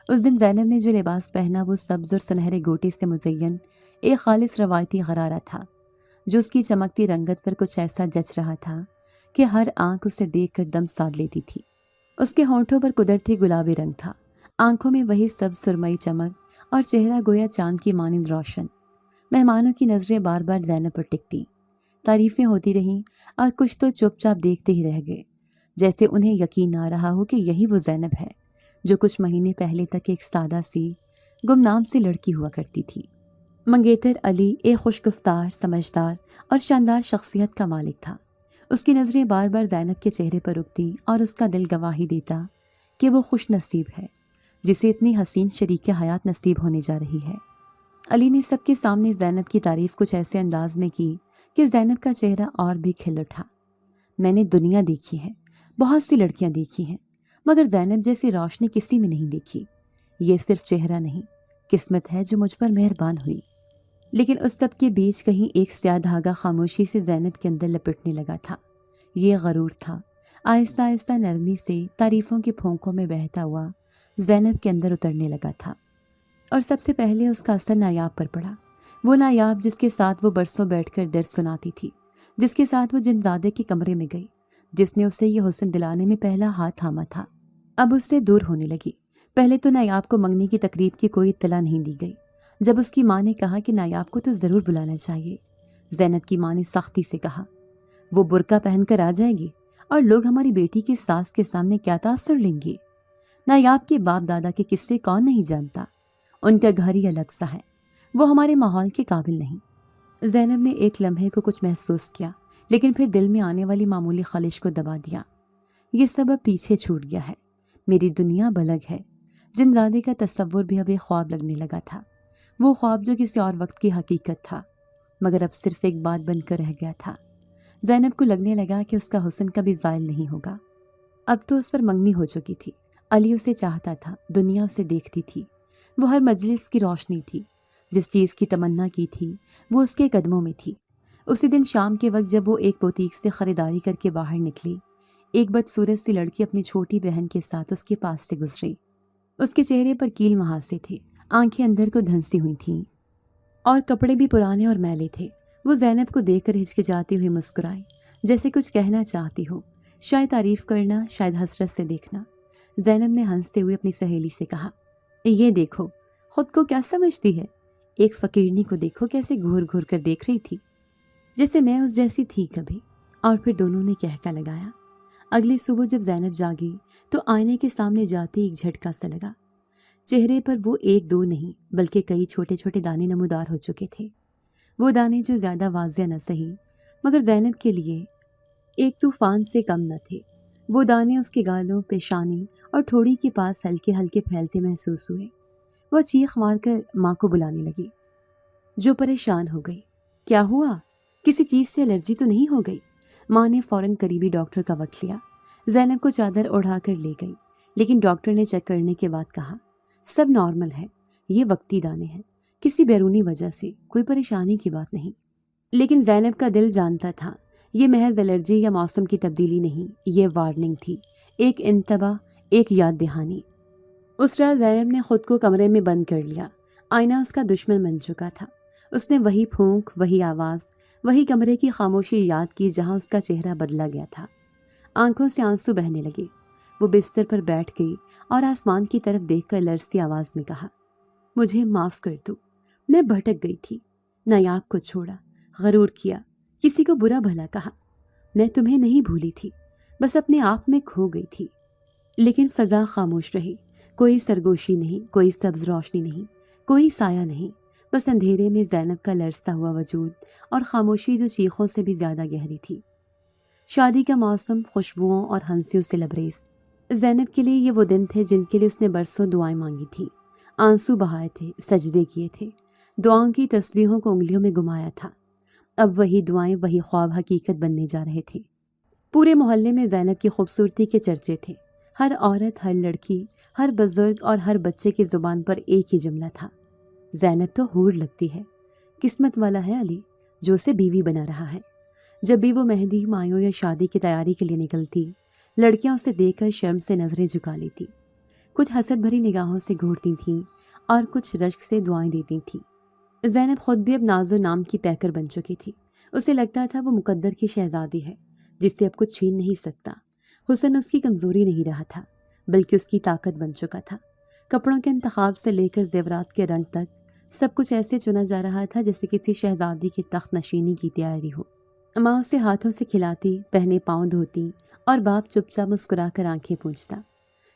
اس دن زینب نے جو لباس پہنا وہ سبز اور سنہرے گوٹے سے مزین ایک خالص روایتی غرارہ تھا، جو اس کی چمکتی رنگت پر کچھ ایسا جچ رہا تھا کہ ہر آنکھ اسے دیکھ کر دم سادھ لیتی تھی۔ اس کے ہونٹوں پر قدرتی گلابی رنگ تھا، آنکھوں میں وہی سبز سرمئی چمک، اور چہرہ گویا چاند کی مانند روشن۔ مہمانوں کی نظریں بار بار زینب پر ٹکتی، تعریفیں ہوتی رہیں، اور کچھ تو چپ چاپ دیکھتے ہی رہ گئے، جیسے انہیں یقین نہ رہا ہو کہ یہی وہ زینب ہے جو کچھ مہینے پہلے تک ایک سادہ سی گمنام سی لڑکی ہوا کرتی تھی۔ منگیتر علی ایک خوش گفتار، سمجھدار اور شاندار شخصیت کا مالک تھا۔ اس کی نظریں بار بار زینب کے چہرے پر رکتی، اور اس کا دل گواہی دیتا کہ وہ خوش نصیب ہے جسے اتنی حسین شریک حیات نصیب ہونے جا رہی ہے۔ علی نے سب کے سامنے زینب کی تعریف کچھ ایسے انداز میں کی کہ زینب کا چہرہ اور بھی کھل اٹھا۔ میں نے دنیا دیکھی ہے، بہت سی لڑکیاں دیکھی ہیں، مگر زینب جیسی روشنی کسی میں نہیں دیکھی۔ یہ صرف چہرہ نہیں، قسمت ہے جو مجھ پر مہربان ہوئی۔ لیکن اس سب کے بیچ کہیں ایک سیاہ دھاگا خاموشی سے زینب کے اندر لپٹنے لگا تھا۔ یہ غرور تھا، آہستہ آہستہ نرمی سے تعریفوں کے پھونکوں میں بہتا ہوا زینب کے اندر اترنے لگا تھا۔ اور سب سے پہلے اس کا اثر نایاب پر پڑا، وہ نایاب جس کے ساتھ وہ برسوں بیٹھ کر درس سناتی تھی، جس کے ساتھ وہ جنزادے کے کمرے میں گئی، جس نے اسے یہ حسن دلانے میں پہلا ہاتھ تھاما تھا، اب اس سے دور ہونے لگی۔ پہلے تو نایاب کو منگنی کی تقریب کی کوئی اطلاع نہیں دی گئی۔ جب اس کی ماں نے کہا کہ نایاب کو تو ضرور بلانا چاہیے، زینب کی ماں نے سختی سے کہا، وہ برقع پہن کر آ جائے گی اور لوگ ہماری بیٹی کی ساس کے سامنے کیا تاثر لیں گے؟ نایاب کے باپ دادا کے قصے کون نہیں جانتا؟ ان کا گھر ہی الگ سا ہے، وہ ہمارے ماحول کے قابل نہیں۔ زینب نے ایک لمحے کو کچھ محسوس کیا، لیکن پھر دل میں آنے والی معمولی خلش کو دبا دیا۔ یہ سب اب پیچھے چھوٹ گیا ہے، میری دنیا اب الگ ہے۔ جنزادے کا تصور بھی اب ایک خواب لگنے لگا تھا، وہ خواب جو کسی اور وقت کی حقیقت تھا، مگر اب صرف ایک بات بن کر رہ گیا تھا۔ زینب کو لگنے لگا کہ اس کا حسن کبھی زائل نہیں ہوگا۔ اب تو اس پر منگنی ہو چکی تھی، علی اسے چاہتا تھا، دنیا اسے دیکھتی تھی، وہ ہر مجلس کی روشنی تھی، جس چیز کی تمنا کی تھی وہ اس کے قدموں میں تھی۔ اسی دن شام کے وقت جب وہ ایک بوتیک سے خریداری کر کے باہر نکلی، ایک بدصورت سی لڑکی اپنی چھوٹی بہن کے ساتھ اس کے پاس سے گزری۔ اس کے چہرے پر کیل مہاسے تھے، آنکھیں اندر کو دھنسی ہوئی تھیں، اور کپڑے بھی پرانے اور میلے تھے۔ وہ زینب کو دیکھ کر ہچکچاتی ہوئی مسکرائی، جیسے کچھ کہنا چاہتی ہو، شاید تعریف کرنا، شاید حسرت سے دیکھنا۔ زینب نے ہنستے ہوئے اپنی سہیلی سے کہا، یہ دیکھو خود کو کیا سمجھتی ہے، ایک فقیرنی کو دیکھو کیسے گھور گھور کر دیکھ رہی تھی، جیسے میں اس جیسی تھی کبھی۔ اور پھر دونوں نے کہکا لگایا۔ اگلی صبح جب زینب جاگی تو آئینے کے سامنے جاتے ایک جھٹکا سا لگا، چہرے پر وہ ایک دو نہیں بلکہ کئی چھوٹے چھوٹے دانے نمودار ہو چکے تھے۔ وہ دانے جو زیادہ واضح نہ سہی مگر زینب کے لیے ایک طوفان سے کم نہ تھے۔ وہ دانے اس کے گالوں، پیشانی اور ٹھوڑی کے پاس ہلکے ہلکے پھیلتے محسوس ہوئے۔ وہ چیخ مار کر ماں کو بلانے لگی، جو پریشان ہو گئی۔ کیا ہوا؟ کسی چیز سے الرجی تو نہیں ہو گئی؟ ماں نے فوراً قریبی ڈاکٹر کا وقت لیا۔ زینب کو چادر اڑھا کر لے گئی، لیکن ڈاکٹر نے چیک کرنے کے بعد کہا سب نارمل ہے، یہ وقتی دانے ہیں، کسی بیرونی وجہ سے کوئی پریشانی کی بات نہیں۔ لیکن زینب کا دل جانتا تھا یہ محض الرجی یا موسم کی تبدیلی نہیں، یہ وارننگ تھی، ایک انتباہ، ایک یاد دہانی۔ اس رات زینب نے خود کو کمرے میں بند کر لیا۔ آئینہ اس کا دشمن بن چکا تھا۔ اس نے وہی پھونک، وہی آواز، وہی کمرے کی خاموشی یاد کی جہاں اس کا چہرہ بدلا گیا تھا۔ آنکھوں سے آنسو بہنے لگے۔ وہ بستر پر بیٹھ گئی اور آسمان کی طرف دیکھ کر لرزتی آواز میں کہا، مجھے معاف کر دو، میں بھٹک گئی تھی، نایاب کو چھوڑا، غرور کیا، کسی کو برا بھلا کہا۔ میں تمہیں نہیں بھولی تھی، بس اپنے آپ میں کھو گئی تھی۔ لیکن فضا خاموش رہی، کوئی سرگوشی نہیں، کوئی سبز روشنی نہیں، کوئی سایہ نہیں، بس اندھیرے میں زینب کا لرزتا ہوا وجود اور خاموشی جو چیخوں سے بھی زیادہ گہری تھی۔ شادی کا موسم خوشبوؤں اور ہنسیوں سے لبریز۔ زینب کے لیے یہ وہ دن تھے جن کے لیے اس نے برسوں دعائیں مانگی تھیں، آنسو بہائے تھے، سجدے کیے تھے، دعاؤں کی تسبیحوں کو انگلیوں میں گمایا تھا۔ اب وہی دعائیں، وہی خواب حقیقت بننے جا رہے تھے۔ پورے محلے میں زینب کی خوبصورتی کے چرچے تھے۔ ہر عورت، ہر لڑکی، ہر بزرگ اور ہر بچے کی زبان پر ایک ہی جملہ تھا، زینب تو حور لگتی ہے، قسمت والا ہے علی جو اسے بیوی بنا رہا ہے۔ جب بھی وہ مہندی، مایوں یا شادی کی تیاری کے لیے نکلتی، لڑکیاں اسے دیکھ کر شرم سے نظریں جھکا لیتی، کچھ حسد بھری نگاہوں سے گھورتی تھیں اور کچھ رشک سے دعائیں دیتی تھیں۔ زینب خود بھی اب ناز و نام کی پیکر بن چکی تھی۔ اسے لگتا تھا وہ مقدر کی شہزادی ہے جس سے اب کچھ چھین نہیں سکتا۔ حسن اس کی کمزوری نہیں رہا تھا بلکہ اس کی طاقت بن چکا تھا۔ کپڑوں کے انتخاب سے لے کر زیورات کے رنگ تک سب کچھ ایسے چنا جا رہا تھا جیسے کسی شہزادی کی تخت نشینی کی تیاری ہو۔ ماں اسے ہاتھوں سے کھلاتی، پہنے پاؤں دھوتی اور باپ چپ چاپ مسکرا کر آنکھیں پونچھتا۔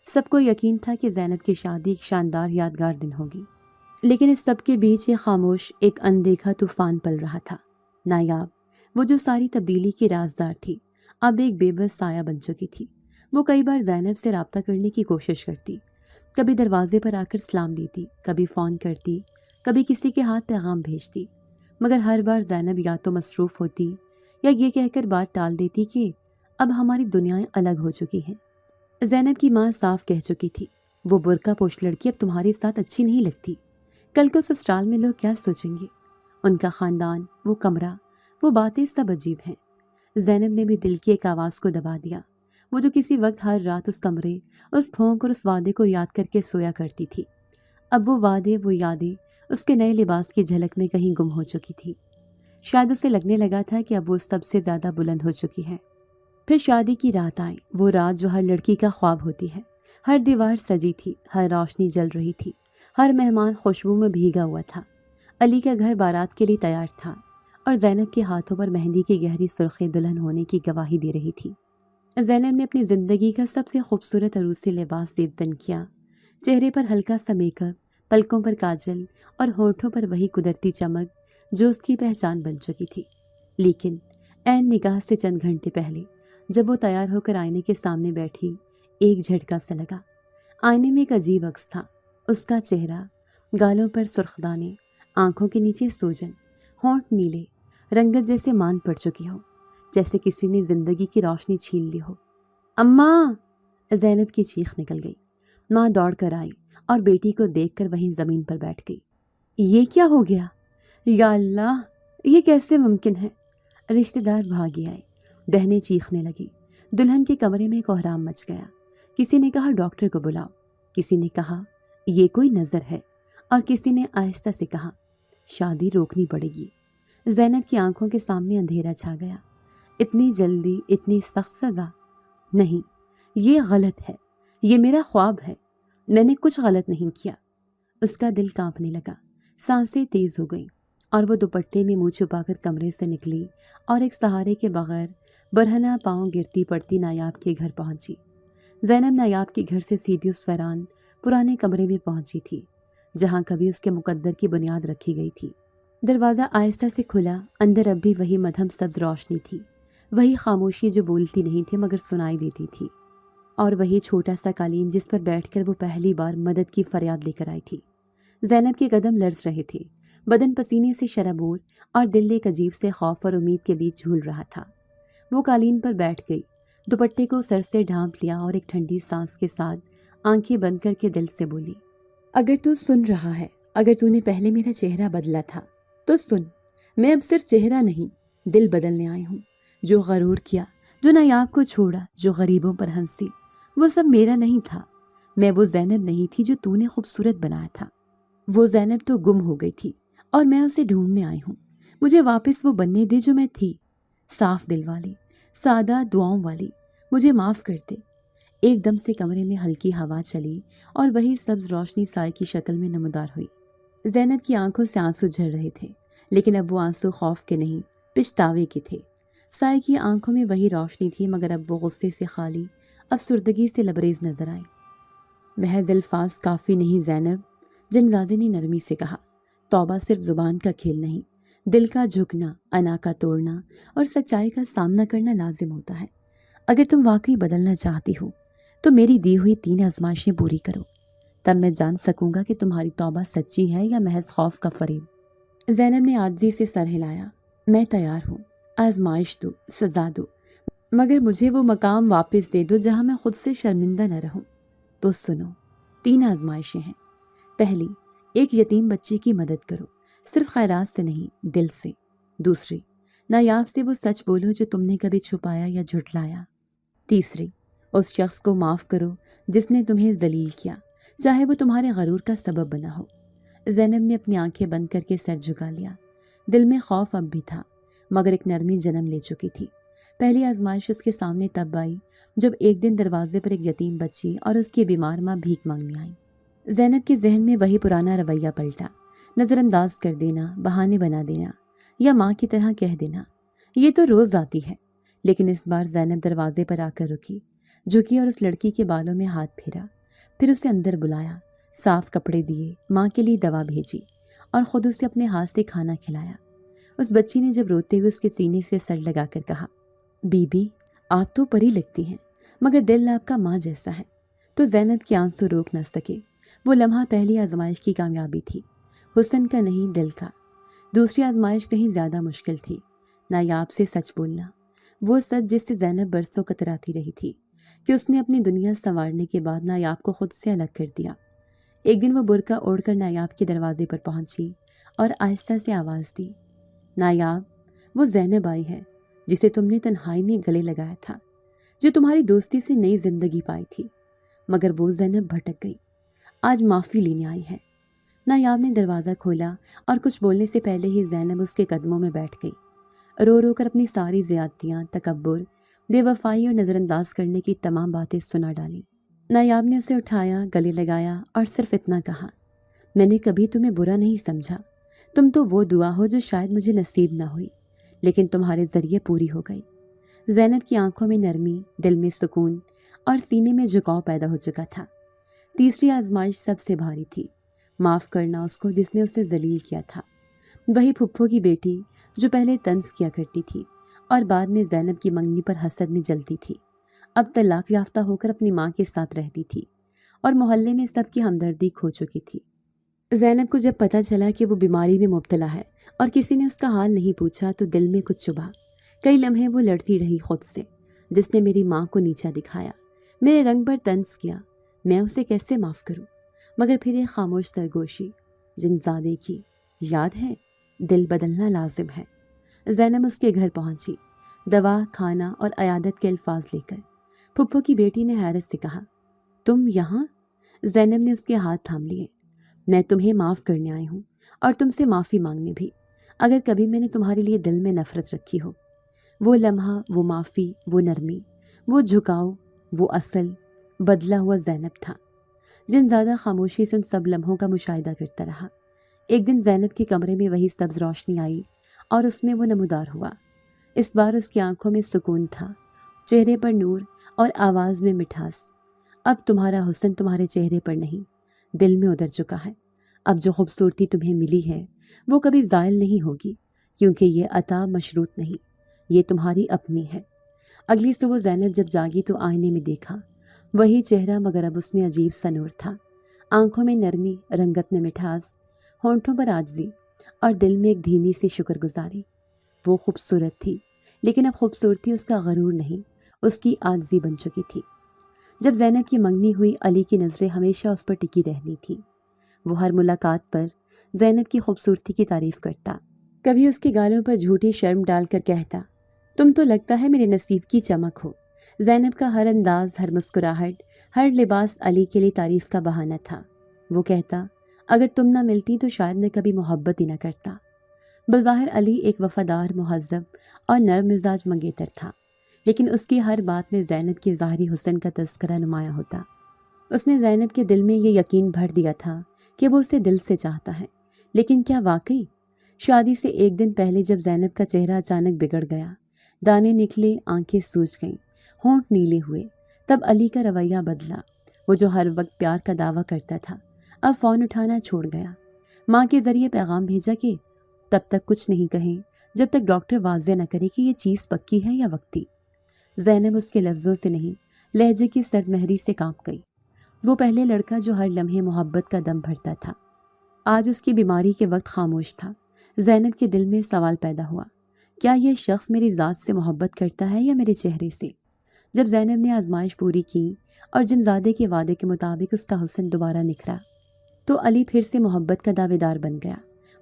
سب کو یقین تھا کہ زینب کی شادی ایک شاندار یادگار دن ہوگی، لیکن اس سب کے بیچ ایک خاموش، ایک اندیکھا طوفان پل رہا تھا۔ نایاب، وہ جو ساری تبدیلی کی رازدار تھی، اب ایک بے بس سایہ بن چکی تھی۔ وہ کئی بار زینب سے رابطہ کرنے کی کوشش کرتی، کبھی دروازے پر آ کر سلام دیتی، کبھی فون کرتی، کبھی کسی کے ہاتھ پیغام بھیجتی، مگر ہر بار زینب یا تو مصروف ہوتی یا یہ کہہ کر بات ٹال دیتی کہ اب ہماری دنیایں الگ ہو چکی ہیں۔ زینب کی ماں صاف کہہ چکی تھی، وہ برقع پوش لڑکی اب تمہارے ساتھ اچھی نہیں لگتی، کل کو سسرال میں لوگ کیا سوچیں گے، ان کا خاندان، وہ کمرہ، وہ باتیں سب عجیب ہیں۔ زینب نے بھی دل کی ایک آواز کو دبا دیا، وہ جو کسی وقت ہر رات اس کمرے، اس پھونک اور اس وعدے کو یاد کر کے سویا کرتی تھی، اب وہ وعدے، وہ یادیں اس کے نئے لباس کی جھلک میں کہیں گم ہو چکی تھی۔ شاید اسے لگنے لگا تھا کہ اب وہ سب سے زیادہ بلند ہو چکی ہے۔ پھر شادی کی رات آئی، وہ رات جو ہر لڑکی کا خواب ہوتی ہے۔ ہر دیوار سجی تھی، ہر روشنی جل رہی تھی، ہر مہمان خوشبو میں بھیگا ہوا تھا۔ علی کا گھر بارات کے لیے تیار تھا اور زینب کے ہاتھوں پر مہندی کی گہری سرخی دلہن ہونے کی گواہی دے رہی تھی۔ زینب نے اپنی زندگی کا سب سے خوبصورت عروسی لباس زیبدن کیا، چہرے پر ہلکا سا میک اپ، پلکوں پر کاجل اور ہونٹوں پر وہی قدرتی چمک جو اس کی پہچان بن چکی تھی۔ لیکن عین نگاہ سے چند گھنٹے پہلے جب وہ تیار ہو کر آئینے کے سامنے بیٹھی، ایک جھٹکا سا لگا۔ آئینے میں ایک عجیب عکس تھا، اس کا چہرہ، گالوں پر سرخ دانے، آنکھوں کے نیچے سوجن، ہونٹ نیلے، رنگت جیسے مان پڑ چکی ہو، جیسے کسی نے زندگی کی روشنی چھین لی ہو۔ اماں! زینب کی چیخ نکل گئی۔ ماں دوڑ کر آئی اور بیٹی کو دیکھ کر وہیں زمین پر بیٹھ گئی۔ یہ کیا ہو گیا؟ یا اللہ، یہ کیسے ممکن ہے؟ رشتہ دار بھاگے آئے، بہنیں چیخنے لگی، دلہن کے کمرے میں کوہرام مچ گیا۔ کسی نے کہا ڈاکٹر کو بلاؤ، کسی نے کہا یہ کوئی نظر ہے، اور کسی نے آہستہ سے کہا شادی روکنی پڑے گی۔ زینب کی آنکھوں کے سامنے اندھیرا چھا گیا۔ اتنی جلدی، اتنی سخت سزا؟ نہیں، یہ غلط ہے، یہ میرا خواب ہے، میں نے کچھ غلط نہیں کیا۔ اس کا دل کانپنے لگا، سانسیں تیز ہو گئیں اور وہ دوپٹے میں منہ چھپا کر کمرے سے نکلی اور ایک سہارے کے بغیر برہنہ پاؤں گرتی پڑتی نایاب کے گھر پہنچی۔ زینب نایاب کے گھر سے سیدھی اس ویران پرانے کمرے میں پہنچی تھی جہاں کبھی اس کے مقدر کی بنیاد رکھی گئی تھی۔ دروازہ آہستہ سے کھلا، اندر اب بھی وہی مدھم سبز روشنی تھی، وہی خاموشی جو بولتی نہیں تھی مگر سنائی دیتی تھی، اور وہی چھوٹا سا قالین جس پر بیٹھ کر وہ پہلی بار مدد کی فریاد لے کر آئی تھی۔ زینب کے قدم لرز رہے تھے، بدن پسینے سے شرابور اور دل ایک عجیب سے خوف اور امید کے بیچ جھول رہا تھا۔ وہ قالین پر بیٹھ گئی، دوپٹے کو سر سے ڈھانپ لیا اور ایک ٹھنڈی سانس کے ساتھ آنکھیں بند کر کے دل سے بولی، اگر تو سن رہا ہے، اگر تو نے پہلے میرا چہرہ بدلا تھا تو سن، میں اب صرف چہرہ نہیں، دل بدلنے آئی ہوں۔ جو غرور کیا، جو نایاب کو چھوڑا، جو غریبوں پر ہنسی، وہ سب میرا نہیں تھا۔ میں وہ زینب نہیں تھی جو تو نے خوبصورت بنایا تھا۔ وہ زینب تو گم ہو گئی تھی اور میں اسے ڈھونڈنے آئی ہوں۔ مجھے واپس وہ بننے دے جو میں تھی، صاف دل والی، سادہ دعاؤں والی۔ مجھے معاف کر دے۔ ایک دم سے کمرے میں ہلکی ہوا چلی اور وہی سبز روشنی سائے کی شکل میں نمودار ہوئی۔ زینب کی آنکھوں سے آنسو جھر رہے تھے، لیکن اب وہ آنسو خوف کے نہیں، پچھتاوے کے تھے۔ سائے کی آنکھوں میں وہی روشنی تھی، مگر اب وہ غصے سے خالی، افسردگی سے لبریز نظر آئی۔ محض الفاظ کافی نہیں زینب، جنزادے نے نرمی سے کہا۔ توبہ صرف زبان کا کھیل نہیں، دل کا جھکنا، انا کا توڑنا اور سچائی کا سامنا کرنا لازم ہوتا ہے۔ اگر تم واقعی بدلنا چاہتی ہو تو میری دی ہوئی 3 آزمائشیں پوری کرو، تب میں جان سکوں گا کہ تمہاری توبہ سچی ہے یا محض خوف کا فریب۔ زینب نے عاجزی سے سر ہلایا۔ میں تیار ہوں، آزمائش دو، سزا دو، مگر مجھے وہ مقام واپس دے دو جہاں میں خود سے شرمندہ نہ رہوں۔ تو سنو، 3 آزمائشیں ہیں۔ پہلی، ایک یتیم بچی کی مدد کرو، صرف خیرات سے نہیں، دل سے۔ دوسری، نایاب سے وہ سچ بولو جو تم نے کبھی چھپایا یا جھٹلایا۔ تیسری، اس شخص کو معاف کرو جس نے تمہیں ذلیل کیا، چاہے وہ تمہارے غرور کا سبب بنا ہو۔ زینب نے اپنی آنکھیں بند کر کے سر جھکا لیا۔ دل میں خوف اب بھی تھا، مگر ایک نرمی جنم لے چکی تھی۔ پہلی آزمائش اس کے سامنے تب آئی جب ایک دن دروازے پر ایک یتیم بچی اور اس کی بیمار ماں بھیک مانگنے آئیں۔ زینب کے ذہن میں وہی پرانا رویہ پلٹا، نظر انداز کر دینا، بہانے بنا دینا یا ماں کی طرح کہہ دینا، یہ تو روز آتی ہے۔ لیکن اس بار زینب دروازے پر آ کر رکی، جھکی اور اس لڑکی کے بالوں میں ہاتھ پھیرا، پھر اسے اندر بلایا، صاف کپڑے دیے، ماں کے لیے دوا بھیجی اور خود اسے اپنے ہاتھ سے کھانا کھلایا۔ اس بچی نے جب روتے ہوئے اس کے سینے سے سر لگا کر کہا، بی بی آپ تو پری لگتی ہیں، مگر دل آپ کا ماں جیسا ہے، تو زینب کے آنسو روک نہ سکے۔ وہ لمحہ پہلی آزمائش کی کامیابی تھی، حسن کا نہیں دل کا۔ دوسری آزمائش کہیں زیادہ مشکل تھی، نایاب سے سچ بولنا، وہ سچ جس سے زینب برسوں کتراتی رہی تھی کہ اس نے اپنی دنیا سنوارنے کے بعد نایاب کو خود سے الگ کر دیا۔ ایک دن وہ برقع اوڑھ کر نایاب کے دروازے پر پہنچی اور آہستہ سے آواز دی، نایاب، وہ زینب آئی ہے جسے تم نے تنہائی میں گلے لگایا تھا، جو تمہاری دوستی سے نئی زندگی پائی تھی، مگر وہ زینب بھٹک گئی، آج معافی لینے آئی ہے۔ نایاب نے دروازہ کھولا اور کچھ بولنے سے پہلے ہی زینب اس کے قدموں میں بیٹھ گئی، رو رو کر اپنی ساری زیادتیاں، تکبر، بے وفائی اور نظر انداز کرنے کی تمام باتیں سنا ڈالیں۔ نایاب نے اسے اٹھایا، گلے لگایا اور صرف اتنا کہا، میں نے کبھی تمہیں برا نہیں سمجھا، تم تو وہ دعا ہو جو شاید مجھے نصیب نہ ہوئی، لیکن تمہارے ذریعے پوری ہو گئی۔ زینب کی آنکھوں میں نرمی، دل میں سکون اور سینے میں جھکاؤ پیدا ہو چکا تھا۔ تیسری آزمائش سب سے بھاری تھی، معاف کرنا اس کو جس نے اسے ذلیل کیا تھا، وہی پھپھو کی بیٹی جو پہلے طنز کیا کرتی تھی اور بعد میں زینب کی منگنی پر حسد میں جلتی تھی، اب طلاق یافتہ ہو کر اپنی ماں کے ساتھ رہتی تھی اور محلے میں سب کی ہمدردی کھو چکی تھی۔ زینب کو جب پتہ چلا کہ وہ بیماری میں مبتلا ہے اور کسی نے اس کا حال نہیں پوچھا تو دل میں کچھ چبھا۔ کئی لمحے وہ لڑتی رہی خود سے، جس نے میری ماں کو نیچا دکھایا، میرے رنگ پر طنز کیا، میں اسے کیسے معاف کروں؟ مگر پھر ایک خاموش سرگوشی، جنزادے کی، یاد ہے، دل بدلنا لازم ہے۔ زینب اس کے گھر پہنچی، دوا، کھانا اور عیادت کے الفاظ لے کر۔ پھپھو کی بیٹی نے حیرت سے کہا، تم یہاں؟ زینب نے اس کے ہاتھ تھام لیے۔ میں تمہیں معاف کرنے آئی ہوں اور تم سے معافی مانگنے بھی، اگر کبھی میں نے تمہارے لیے دل میں نفرت رکھی ہو۔ وہ لمحہ، وہ معافی، وہ نرمی، وہ جھکاؤ، وہ اصل بدلا ہوا زینب تھا۔ جنزادہ خاموشی سے ان سب لمحوں کا مشاہدہ کرتا رہا۔ ایک دن زینب کے کمرے میں وہی سبز روشنی آئی اور اس میں وہ نمودار ہوا۔ اس بار اس کی آنکھوں میں سکون تھا، چہرے پر نور اور آواز میں مٹھاس۔ اب تمہارا حسن تمہارے چہرے پر نہیں، دل میں اتر چکا ہے۔ اب جو خوبصورتی تمہیں ملی ہے وہ کبھی زائل نہیں ہوگی، کیونکہ یہ عطا مشروط نہیں، یہ تمہاری اپنی ہے۔ اگلی صبح زینب جب جاگی تو آئینے میں دیکھا، وہی چہرہ، مگر اب اس میں عجیب سا نور تھا۔ آنکھوں میں نرمی، رنگت میں مٹھاس، ہونٹوں پر عاجزی، اور دل میں ایک دھیمی سی شکر گزاری۔ وہ خوبصورت تھی، لیکن اب خوبصورتی اس کا غرور نہیں، اس کی عاجزی بن چکی تھی۔ جب زینب کی منگنی ہوئی، علی کی نظریں ہمیشہ اس پر ٹکی رہنی تھی۔ وہ ہر ملاقات پر زینب کی خوبصورتی کی تعریف کرتا، کبھی اس کے گالوں پر جھوٹی شرم ڈال کر کہتا، تم تو لگتا ہے میرے نصیب کی چمک ہو۔ زینب کا ہر انداز، ہر مسکراہٹ، ہر لباس علی کے لیے تعریف کا بہانہ تھا۔ وہ کہتا، اگر تم نہ ملتی تو شاید میں کبھی محبت ہی نہ کرتا۔ بظاہر علی ایک وفادار، مہذب اور نرم مزاج منگیتر تھا، لیکن اس کی ہر بات میں زینب کے ظاہری حسن کا تذکرہ نمایاں ہوتا۔ اس نے زینب کے دل میں یہ یقین بھر دیا تھا کہ وہ اسے دل سے چاہتا ہے۔ لیکن کیا واقعی؟ شادی سے ایک دن پہلے جب زینب کا چہرہ اچانک بگڑ گیا، دانے نکلے، آنکھیں سوج گئیں، ہونٹ نیلے ہوئے، تب علی کا رویہ بدلا۔ وہ جو ہر وقت پیار کا دعویٰ کرتا تھا، اب فون اٹھانا چھوڑ گیا۔ ماں کے ذریعے پیغام بھیجا کہ تب تک کچھ نہیں کہیں جب تک ڈاکٹر واضح نہ کرے کہ یہ چیز پکی ہے یا وقتی۔ زینب اس کے لفظوں سے نہیں، لہجے کی سرد مہری سے کانپ گئی۔ وہ پہلے لڑکا جو ہر لمحے محبت کا دم بھرتا تھا، آج اس کی بیماری کے وقت خاموش تھا۔ زینب کے دل میں سوال پیدا ہوا، کیا یہ شخص میری ذات سے محبت کرتا ہے یا میرے چہرے سے؟ جب زینب نے آزمائش پوری کی اور جنزادے کے وعدے کے مطابق اس کا حسن دوبارہ نکھرا، تو علی پھر سے محبت کا دعوے دار بن گیا۔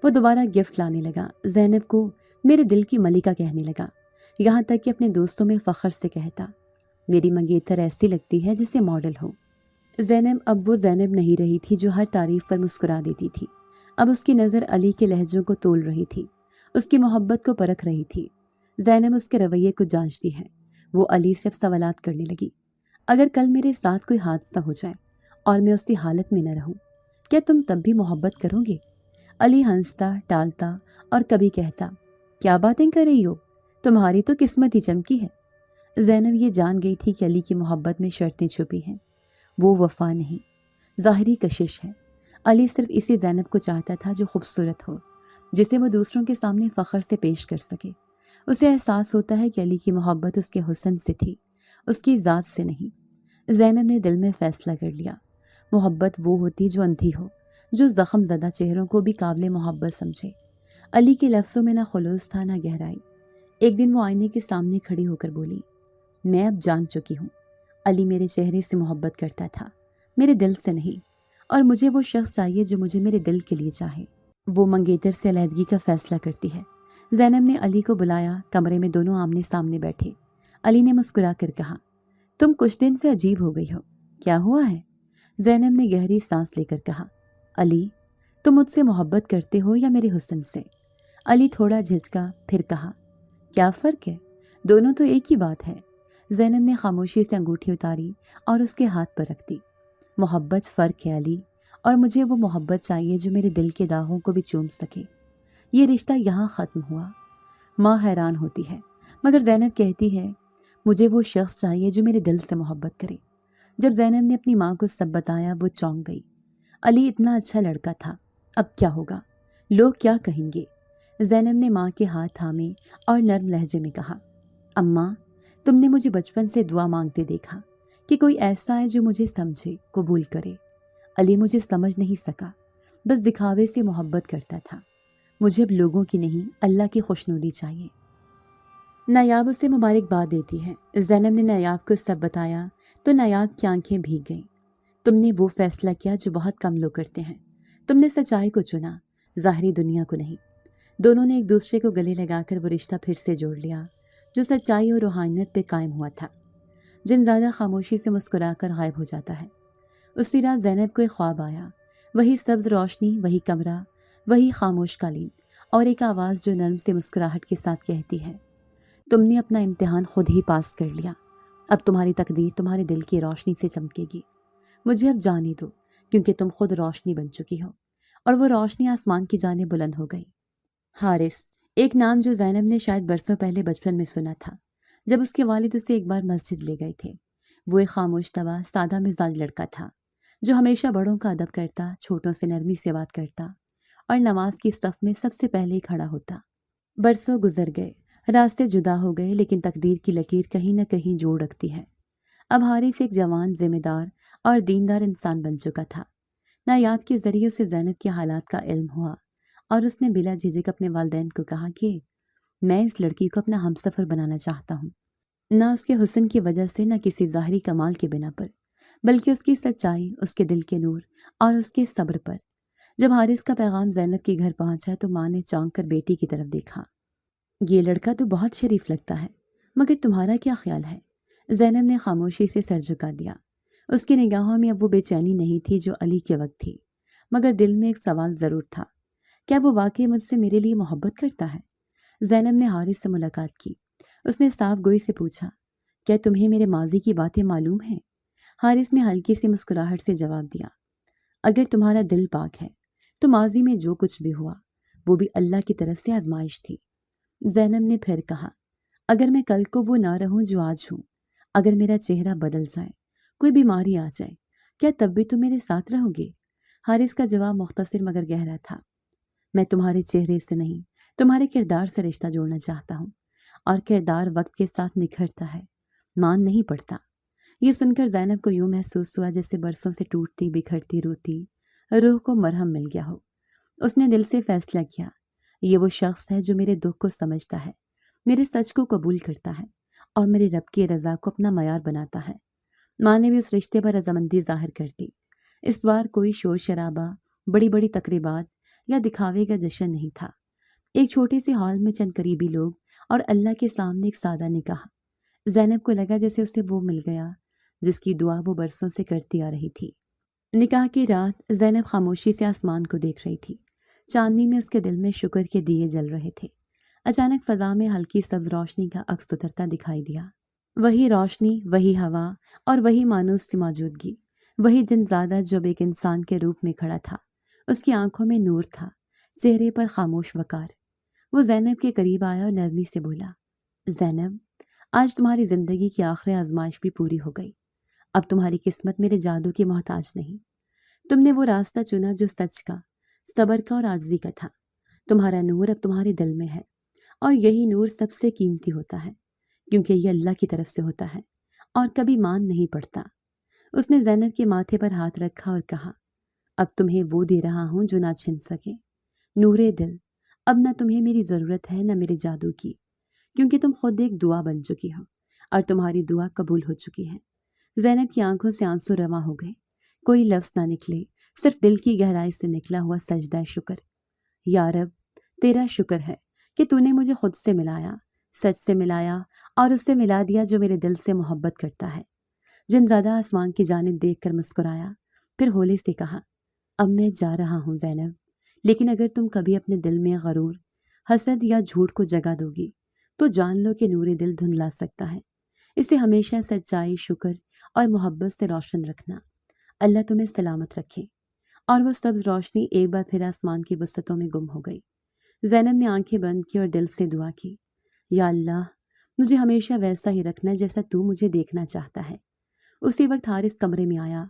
وہ دوبارہ گفٹ لانے لگا، زینب کو میرے دل کی ملکہ کہنے لگا، یہاں تک کہ اپنے دوستوں میں فخر سے کہتا، میری منگیتر ایسی لگتی ہے جیسے ماڈل ہو۔ زینب اب وہ زینب نہیں رہی تھی جو ہر تعریف پر مسکرا دیتی تھی۔ اب اس کی نظر علی کے لہجوں کو تول رہی تھی، اس کی محبت کو پرکھ رہی تھی۔ زینب اس کے رویے کو جانچتی ہے۔ وہ علی سے اب سوالات کرنے لگی، اگر کل میرے ساتھ کوئی حادثہ ہو جائے اور میں اس کی حالت میں نہ رہوں، کیا تم تب بھی محبت کرو گے؟ علی ہنستا، ٹالتا اور کبھی کہتا، کیا باتیں کر رہی ہو، تمہاری تو قسمت ہی چمکی ہے۔ زینب یہ جان گئی تھی کہ علی کی محبت میں شرطیں چھپی ہیں، وہ وفا نہیں، ظاہری کشش ہے۔ علی صرف اسی زینب کو چاہتا تھا جو خوبصورت ہو، جسے وہ دوسروں کے سامنے فخر سے پیش کر سکے۔ اسے احساس ہوتا ہے کہ علی کی محبت اس کے حسن سے تھی، اس کی ذات سے نہیں۔ زینب نے دل میں فیصلہ کر لیا، محبت وہ ہوتی جو اندھی ہو، جو زخم زدہ چہروں کو بھی قابل محبت سمجھے۔ علی کے لفظوں میں نہ خلوص تھا نہ گہرائی۔ ایک دن وہ آئینے کے سامنے کھڑی ہو کر بولی، میں اب جان چکی ہوں، علی میرے چہرے سے محبت کرتا تھا، میرے دل سے نہیں، اور مجھے وہ شخص چاہیے جو مجھے میرے دل کے لیے چاہے۔ وہ منگیتر سے علیحدگی کا فیصلہ کرتی ہے۔ زینب نے علی کو بلایا، کمرے میں دونوں آمنے سامنے بیٹھے۔ علی نے مسکرا کر کہا، تم کچھ دن سے عجیب ہو گئی ہو، کیا ہوا ہے؟ زینب نے گہری سانس لے کر کہا، علی تم مجھ سے محبت کرتے ہو یا میرے حسن سے؟ علی تھوڑا جھجکا، پھر کہا، کیا فرق ہے، دونوں تو ایک ہی بات ہے۔ زینب نے خاموشی سے انگوٹھی اتاری اور اس کے ہاتھ پر رکھ دی۔ محبت فرق ہے علی، اور مجھے وہ محبت چاہیے جو میرے دل کے داغوں کو بھی چوم سکے۔ یہ رشتہ یہاں ختم ہوا۔ ماں حیران ہوتی ہے، مگر زینب کہتی ہے، مجھے وہ شخص چاہیے جو میرے دل سے محبت کرے۔ جب زینب نے اپنی ماں کو سب بتایا، وہ چونک گئی۔ علی اتنا اچھا لڑکا تھا، اب کیا ہوگا، لوگ کیا کہیں گے؟ زینب نے ماں کے ہاتھ تھامے اور نرم لہجے میں کہا، اماں تم نے مجھے بچپن سے دعا مانگتے دیکھا کہ کوئی ایسا ہے جو مجھے سمجھے، قبول کرے۔ علی مجھے سمجھ نہیں سکا، بس دکھاوے سے محبت کرتا تھا۔ مجھے اب لوگوں کی نہیں، اللہ کی خوشنودی چاہیے۔ نایاب اسے مبارکباد دیتی ہے۔ زینب نے نایاب کو سب بتایا تو نایاب کی آنکھیں بھیگ گئیں۔ تم نے وہ فیصلہ کیا جو بہت کم لوگ کرتے ہیں، تم نے سچائی کو چنا، ظاہری دنیا کو نہیں۔ دونوں نے ایک دوسرے کو گلے لگا کر وہ رشتہ پھر سے جوڑ لیا جو سچائی اور روحانیت پہ قائم ہوا تھا۔ جنزادہ خاموشی سے مسکرا کر غائب ہو جاتا ہے۔ اسی رات زینب کو ایک خواب آیا، وہی سبز روشنی، وہی کمرہ، وہی خاموش قالین، اور ایک آواز جو نرم سے مسکراہٹ کے ساتھ کہتی ہے، تم نے اپنا امتحان خود ہی پاس کر لیا، اب تمہاری تقدیر تمہارے دل کی روشنی سے چمکے گی۔ مجھے اب جانے دو، کیونکہ تم خود روشنی بن چکی ہو۔ اور وہ روشنی آسمان کی جانب بلند ہو گئی۔ حارث، ایک نام جو زینب نے شاید برسوں پہلے بچپن میں سنا تھا، جب اس کے والد اسے ایک بار مسجد لے گئے تھے۔ وہ ایک خاموش طبع، سادہ مزاج لڑکا تھا، جو ہمیشہ بڑوں کا ادب کرتا، چھوٹوں سے نرمی سے بات کرتا اور نماز کی صف میں سب سے پہلے کھڑا ہوتا۔ برسوں گزر گئے، راستے جدا ہو گئے، لیکن تقدیر کی لکیر کہیں نہ کہیں جوڑ رکھتی ہے۔ اب حارث ایک جوان، ذمہ دار اور دیندار انسان بن چکا تھا۔ نایاب کے ذریعے سے زینب کے حالات کا علم ہوا اور اس نے بلا جھجک اپنے والدین کو کہا کہ میں اس لڑکی کو اپنا ہمسفر بنانا چاہتا ہوں، نہ اس کے حسن کی وجہ سے، نہ کسی ظاہری کمال کے بنا پر، بلکہ اس کی سچائی، اس کے دل کے نور اور اس کے صبر پر۔ جب حارث کا پیغام زینب کے گھر پہنچا تو ماں نے چونک کر بیٹی کی طرف دیکھا۔ یہ لڑکا تو بہت شریف لگتا ہے، مگر تمہارا کیا خیال ہے؟ زینب نے خاموشی سے سر جھکا دیا۔ اس کی نگاہوں میں اب وہ بے چینی نہیں تھی جو علی کے وقت تھی، مگر دل میں ایک سوال ضرور تھا، کیا وہ واقعی مجھ سے میرے لیے محبت کرتا ہے؟ زینب نے حارث سے ملاقات کی۔ اس نے صاف گوئی سے پوچھا، کیا تمہیں میرے ماضی کی باتیں معلوم ہیں؟ حارث نے ہلکی سی مسکراہٹ سے جواب دیا، اگر تمہارا دل پاک ہے تو ماضی میں جو کچھ بھی ہوا وہ بھی اللہ کی طرف سے آزمائش تھی۔ زینب نے پھر کہا، اگر میں کل کو وہ نہ رہوں جو آج ہوں، اگر میرا چہرہ بدل جائے، کوئی بیماری آ جائے، کیا تب بھی تم میرے ساتھ رہو گے؟ حارث کا جواب مختصر مگر گہرا تھا، میں تمہارے چہرے سے نہیں، تمہارے کردار سے رشتہ جوڑنا چاہتا ہوں، اور کردار وقت کے ساتھ نکھرتا ہے، مان نہیں پڑتا۔ یہ سن کر زینب کو یوں محسوس ہوا جیسے برسوں سے ٹوٹتی بکھرتی روتی روح کو مرہم مل گیا ہو۔ اس نے دل سے فیصلہ کیا، یہ وہ شخص ہے جو میرے دکھ کو سمجھتا ہے، میرے سچ کو قبول کرتا ہے اور میرے رب کی رضا کو اپنا معیار بناتا ہے۔ ماں نے بھی اس رشتے پر رضامندی ظاہر کر دی۔ اس بار کوئی شور شرابہ، بڑی بڑی تقریبات یا دکھاوے کا جشن نہیں تھا۔ ایک چھوٹے سے ہال میں چند قریبی لوگ اور اللہ کے سامنے ایک سادہ نکاح۔ زینب کو لگا جیسے اسے وہ مل گیا جس کی دعا وہ برسوں سے کرتی آ رہی تھی۔ نکاح کی رات زینب خاموشی سے آسمان کو دیکھ رہی تھی۔ چاندنی میں اس کے دل میں شکر کے دیے جل رہے تھے۔ اچانک فضا میں ہلکی سبز روشنی کا عکس اترتا دکھائی دیا۔ وہی روشنی، وہی ہوا اور وہی مانوس سی موجودگی، وہی جن زادہ جو ایک انسان کے روپ میں کھڑا تھا۔ اس کی آنکھوں میں نور تھا، چہرے پر خاموش وقار۔ وہ زینب کے قریب آیا اور نرمی سے بولا، زینب، آج تمہاری زندگی کی آخری آزمائش بھی پوری ہو گئی۔ اب تمہاری قسمت میرے جادو کی محتاج نہیں۔ تم نے وہ راستہ چنا جو سچ کا، صبر کا اور عاجزی کا تھا۔ تمہارا نور اب تمہارے دل میں ہے، اور یہی نور سب سے قیمتی ہوتا ہے، کیونکہ یہ اللہ کی طرف سے ہوتا ہے اور کبھی مان نہیں پڑتا۔ اس نے زینب کے ماتھے پر ہاتھ رکھا اور کہا، اب تمہیں وہ دے رہا ہوں جو نہ چھن سکے، نور دل۔ اب نہ تمہیں میری ضرورت ہے نہ میرے جادو کی، کیونکہ تم خود ایک دعا بن چکی ہو اور تمہاری دعا قبول ہو چکی ہے۔ زینب کی آنکھوں سے آنسو رواں ہو گئے۔ کوئی لفظ نہ نکلے، صرف دل کی گہرائی سے نکلا ہوا سجدہ شکر۔ یا رب، تیرا شکر ہے کہ تو نے مجھے خود سے ملایا، سچ سے ملایا، اور اس سے ملا دیا جو میرے دل سے محبت کرتا ہے۔ جن زیادہ آسمان کی جانب دیکھ کر مسکرایا، پھر ہولے سے کہا، اب میں جا رہا ہوں زینب، لیکن اگر تم کبھی اپنے دل میں غرور، حسد یا جھوٹ کو جگہ دو گی تو جان لو کہ نور دل دھندلا سکتا ہے۔ اسے ہمیشہ سچائی، شکر اور محبت سے روشن رکھنا۔ اللہ تمہیں سلامت رکھے۔ اور وہ سبز روشنی ایک بار پھر آسمان کی وسعتوں میں گم ہو گئی۔ زینب نے آنکھیں بند کی اور دل سے دعا کی، یا اللہ، مجھے ہمیشہ ویسا ہی رکھنا جیسا تو مجھے دیکھنا چاہتا ہے۔ اسی وقت حارث کمرے میں آیا۔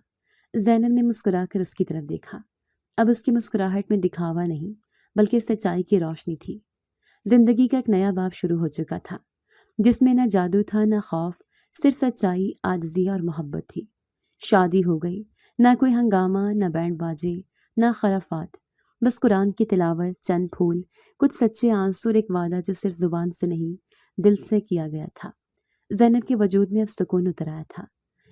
زینب نے مسکرا کر اس کی طرف دیکھا۔ اب اس کی مسکراہٹ میں دکھاوا نہیں، بلکہ سچائی کی روشنی تھی۔ زندگی کا ایک نیا باب شروع ہو چکا تھا، جس میں نہ جادو تھا، نہ خوف، صرف سچائی، عاجزی اور محبت تھی۔ شادی ہو گئی، نہ کوئی ہنگامہ، نہ بینڈ باجے، نہ خرافات، بس قرآن کی تلاوت، چند پھول، کچھ سچے آنسو اور ایک وعدہ جو صرف زبان سے نہیں، دل سے کیا گیا تھا۔ زینب کے وجود میں اب سکون اتر آیا تھا،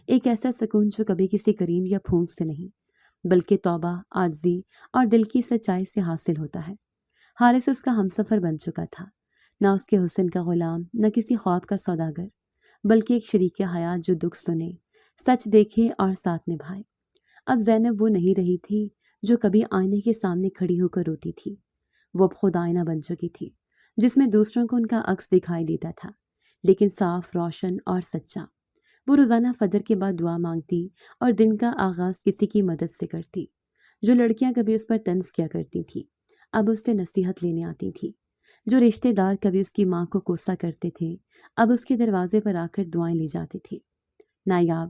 ایک ایسا سکون جو کبھی کسی کریم یا پھونک سے نہیں، بلکہ توبہ، عاجزی اور دل کی سچائی سے حاصل ہوتا ہے۔ حارث اس کا ہمسفر بن چکا تھا، نہ اس کے حسن کا غلام، نہ کسی خواب کا سوداگر، بلکہ ایک شریک حیات جو دکھ سنے، سچ دیکھے اور ساتھ نبھائے۔ اب زینب وہ نہیں رہی تھی جو کبھی آئینے کے سامنے کھڑی ہو کر روتی تھی۔ وہ اب خود آئینہ بن چکی تھی، جس میں دوسروں کو ان کا عکس دکھائی دیتا تھا، لیکن صاف، روشن اور سچا۔ وہ روزانہ فجر کے بعد دعا مانگتی اور دن کا آغاز کسی کی مدد سے کرتی۔ جو لڑکیاں کبھی اس پر طنز کیا کرتی تھیں، اب اس سے نصیحت لینے آتی تھیں۔ جو رشتہ دار کبھی اس کی ماں کو کوسا کرتے تھے، اب اس کے دروازے پر آ کر دعائیں لی جاتی تھی۔ نایاب،